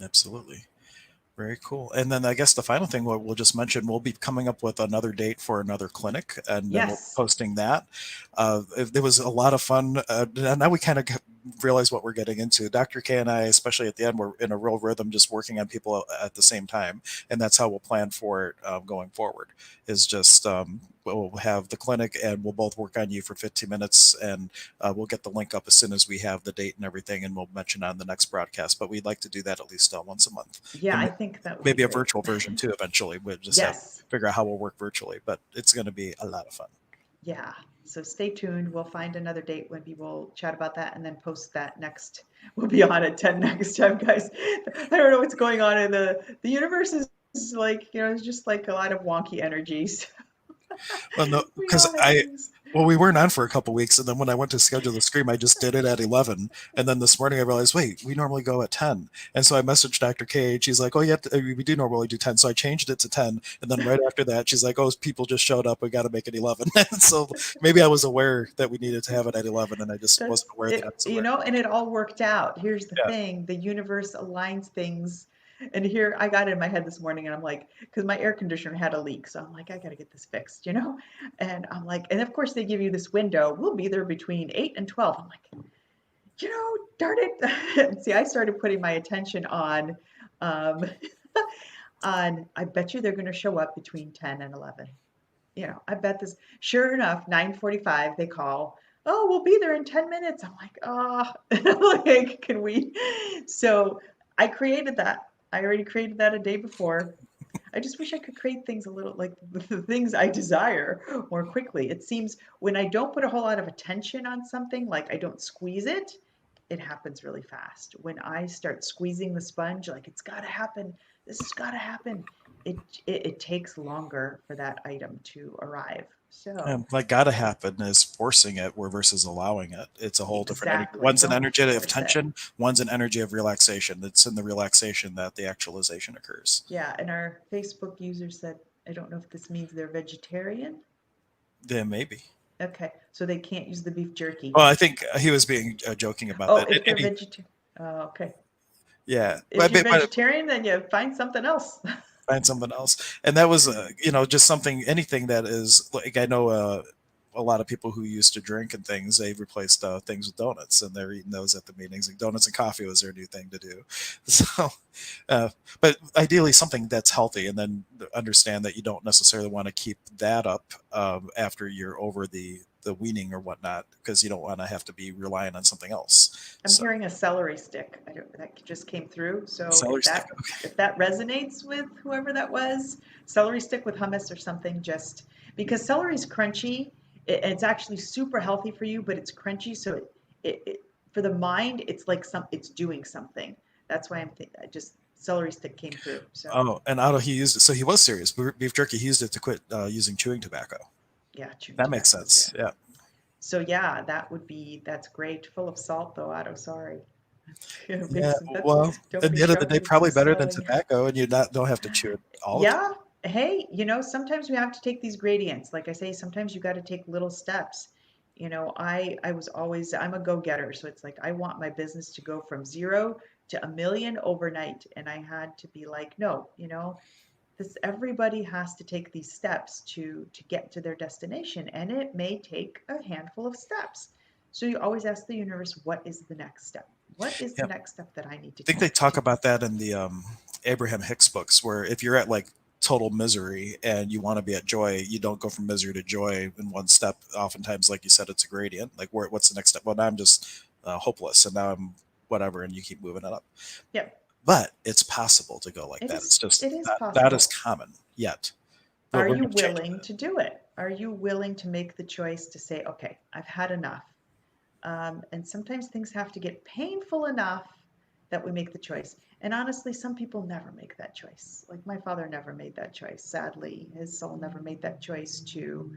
Absolutely. Very cool. And then I guess the final thing we'll just mention, we'll be coming up with another date for another clinic, and then we'll be Yes. posting that. There was a lot of fun. Now we kind of realize what we're getting into. Dr. K and I, especially at the end, we're in a real rhythm, just working on people at the same time, and that's how we'll plan for it going forward. Is just we'll have the clinic, and we'll both work on you for 15 minutes, and we'll get the link up as soon as we have the date and everything, and we'll mention on the next broadcast. But we'd like to do that at least once a month, Yeah, and I think that would be maybe a great. virtual version too. Eventually, we'll just have Yes. figure out how we'll work virtually, but it's going to be a lot of fun. Yeah. So stay tuned. We'll find another date when we will chat about that and then post that next. We'll be on at 10 next time, guys. I don't know what's going on in the universe is like, it's just like a lot of wonky energies. Well, no, We because all have things. we weren't on for a couple weeks, and then when I went to schedule the stream, I just did it at 11, and then this morning I realized, wait, we normally go at 10, and so I messaged Dr. K. She's like, oh yeah, we do normally do 10, so I changed it to 10, and then right after that, she's like, oh, people just showed up, we got to make it 11, and so maybe I was aware that we needed to have it at 11, and I just wasn't That's aware that I it, was aware. and it all worked out. Here's the Yeah. thing, the universe aligns things. And here I got it in my head this morning, and I'm like, because my air conditioner had a leak. So I'm like, I got to get this fixed. And I'm like, and of course, they give you this window. We'll be there between 8 and 12. I'm like, darn it. See, I started putting my attention um, I bet you they're going to show up between 10 and 11. I bet this. Sure enough, 9:45 they call. Oh, we'll be there in 10 minutes. I'm like, oh, like, can we? So I created that. I already created that a day before. I just wish I could create things a little like the things I desire more quickly. It seems when I don't put a whole lot of attention on something, like I don't squeeze it, it happens really fast. When I start squeezing the sponge, like it's got to happen, this has got to happen, it takes longer for that item to arrive. So, Like gotta happen is forcing it, where versus allowing it. It's a whole different energy. exactly, One's an don't energy of force it. tension. One's an energy of relaxation. It's in the relaxation that the actualization occurs. Yeah, and our Facebook user said, I don't know if this means they're vegetarian. Then maybe. Okay, so they can't use the beef jerky. Well, I think he was being joking about Oh, that. if they're And vegetarian. Okay. yeah, If you're but vegetarian, then you find something else. find something else. And that was, just something, anything that is like, I know a lot of people who used to drink and things, they replaced things with donuts, and they're eating those at the meetings. Like donuts and coffee was their new thing to do. So, but ideally something that's healthy, and then understand that you don't necessarily want to keep that up after you're over the weaning or whatnot, because you don't want to have to be relying on something else. I'm So, hearing a celery stick. I don't, that just came through. So celery if stick. that resonates with whoever that was, celery stick with hummus or something, just because celery is crunchy, it's actually super healthy for you, but it's crunchy, so it for the mind, it's like it's doing something. That's why I'm thinking. Just celery stick came through. So Oh, and Otto, he used it. So he was serious. Beef jerky, he used it to quit using chewing tobacco. yeah, chewing That makes tobacco. Yeah. sense. Yeah. So yeah, that's great. Full of salt though, Otto. Sorry. Yeah. That's Well, don't at be the end of the day, shoving it to probably the better than swelling. tobacco, and you not don't have to chew it all the time. Yeah. Hey, sometimes we have to take these gradients. Like I say, sometimes you got to take little steps. I was always I'm a go-getter, so it's like I want my business to go from 0 to 1 million overnight, and I had to be like, no, this everybody has to take these steps to get to their destination, and it may take a handful of steps. So you always ask the universe, what is the next step? What is the Yeah. next step that I need to I think they take talk to about that in the Abraham Hicks books, where if you're at like total misery and you want to be at joy, you don't go from misery to joy in one step. Oftentimes, like you said, it's a gradient. Like, what's the next step? Well, now I'm just hopeless, and now I'm whatever, and you keep moving it up. yeah, But it's possible to go like it that. is It's just it is not as possible. common yet. But Are we're you going to change willing to do it? Are you willing to make the choice to say, okay, I've had enough? And sometimes things have to get painful enough that we make the choice. And honestly, some people never make that choice. Like my father never made that choice. Sadly, his soul never made that choice to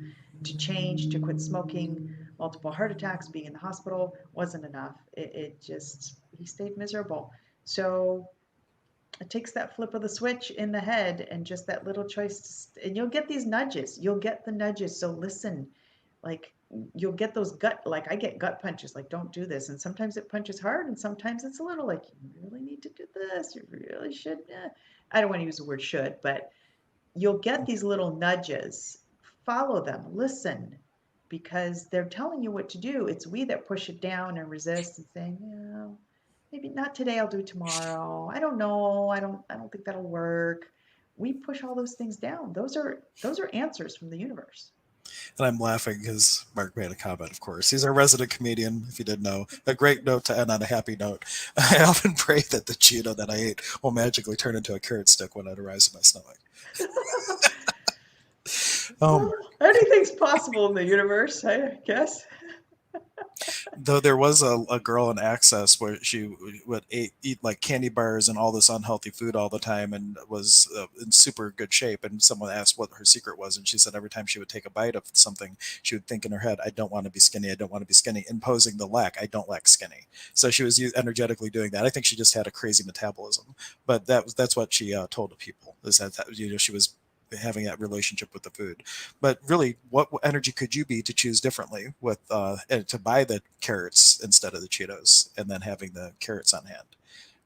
change, to quit smoking. Multiple heart attacks, being in the hospital wasn't enough. It just he stayed miserable. So it takes that flip of the switch in the head and just that little choice, and you'll get these nudges. You'll get the nudges. So listen, like you'll get those gut, like I get gut punches, like don't do this. And sometimes it punches hard, and sometimes it's a little like you really need to do this. You really should. I don't want to use the word should, but you'll get these little nudges. Follow them. Listen. because they're telling you what to do. It's we that push it down and resist and saying, yeah, maybe not today, I'll do tomorrow. I don't know. I don't think that'll work. We push all those things down. Those are answers from the universe. And I'm laughing because Mark made a comment, of course. He's our resident comedian, if you didn't know. A great note to end on a happy note. I often pray that the Cheeto that I ate will magically turn into a carrot stick when it arrives in my stomach. Well, anything's possible in the universe, I guess. Though there was a girl in Access where she would eat like candy bars and all this unhealthy food all the time and was in super good shape. And someone asked what her secret was, and she said every time she would take a bite of something, she would think in her head, "I don't want to be skinny. I don't want to be skinny," imposing the lack. I don't lack skinny. So she was energetically doing that. I think she just had a crazy metabolism, but that's what she told the people is that she was having that relationship with the food. But really, what energy could you be to choose differently with to buy the carrots instead of the Cheetos, and then having the carrots on hand,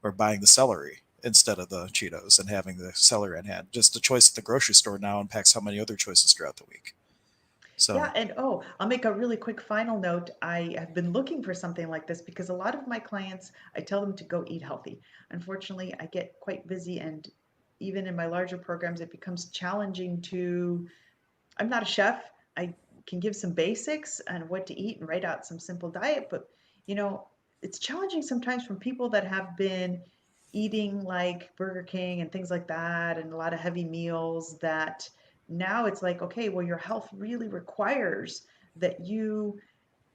or buying the celery instead of the Cheetos and having the celery on hand? Just a choice at the grocery store now impacts how many other choices throughout the week. Yeah, So and oh, I'll make a really quick final note. I have been looking for something like this because a lot of my clients, I tell them to go eat healthy. Unfortunately, I get quite busy, and even in my larger programs, it becomes challenging to I'm not a chef. I can give some basics on what to eat and write out some simple diet, but you know, it's challenging sometimes from people that have been eating like Burger King and things like that and a lot of heavy meals that now it's like, okay, well, your health really requires that you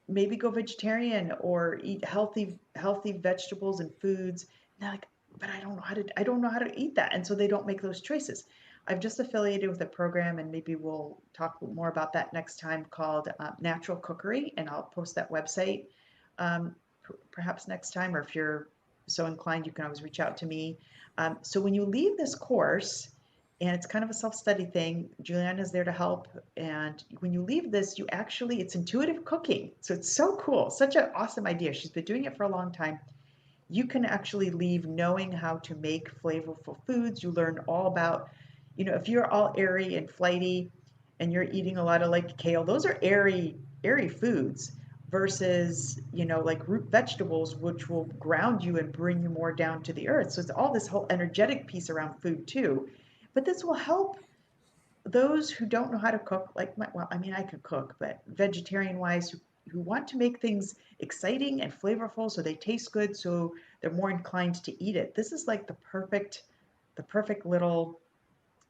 maybe go vegetarian or eat healthy vegetables and foods. And they're like, but I don't know how to eat that. And so they don't make those choices. I've just affiliated with a program, and maybe we'll talk more about that next time, called Natural Cookery, and I'll post that website perhaps next time, or if you're so inclined, you can always reach out to me. So when you leave this course, and it's kind of a self-study thing, Juliana's there to help. And when you leave this, you actually, it's intuitive cooking. So it's so cool, such an awesome idea. She's been doing it for a long time. You can actually leave knowing how to make flavorful foods. You learn all about, if you're all airy and flighty and you're eating a lot of like kale, those are airy foods versus, like root vegetables, which will ground you and bring you more down to the earth. So it's all this whole energetic piece around food too. But this will help those who don't know how to cook, like well, I mean, I could cook, but vegetarian wise, who want to make things exciting and flavorful so they taste good, so they're more inclined to eat it. This is like the perfect little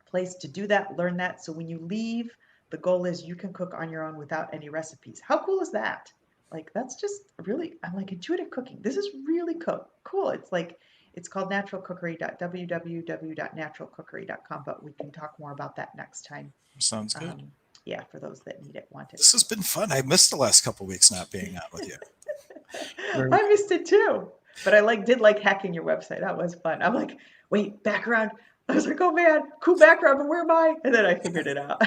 place to do that, learn that. So when you leave, the goal is you can cook on your own without any recipes. How cool is that? Like, that's just really, I'm like, intuitive cooking. This is really cool. It's like, it's called Natural Cookery, www.naturalcookery.com, but we can talk more about that next time. sounds good. Um, yeah, for those that need it, want it. This has been fun. I missed the last couple weeks not being on with you. Very I missed it too, but I did like hacking your website. That was fun. I'm like, wait, background. I was like, oh man, cool background, but where am I? And then I figured it out.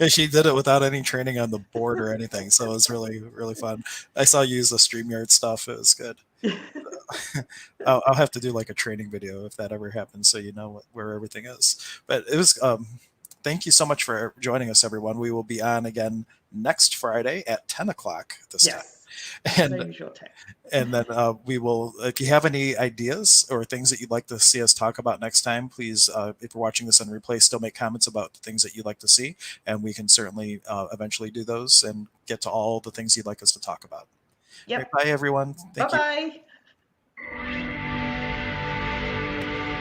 And she did it without any training on the board or anything, so it was really really fun. I saw you use the StreamYard stuff. It was good. I'll have to do like a training video if that ever happens, so you know where everything is. But it was. Thank you so much for joining us, everyone. We will be on again next Friday at 10 o'clock this time, Yes, that's our and usual time. then we will. If you have any ideas or things that you'd like to see us talk about next time, please, if you're watching this on replay, still make comments about the things that you'd like to see, and we can certainly eventually do those and get to all the things you'd like us to talk about. All right, Yep. bye everyone. Bye Thank you. bye.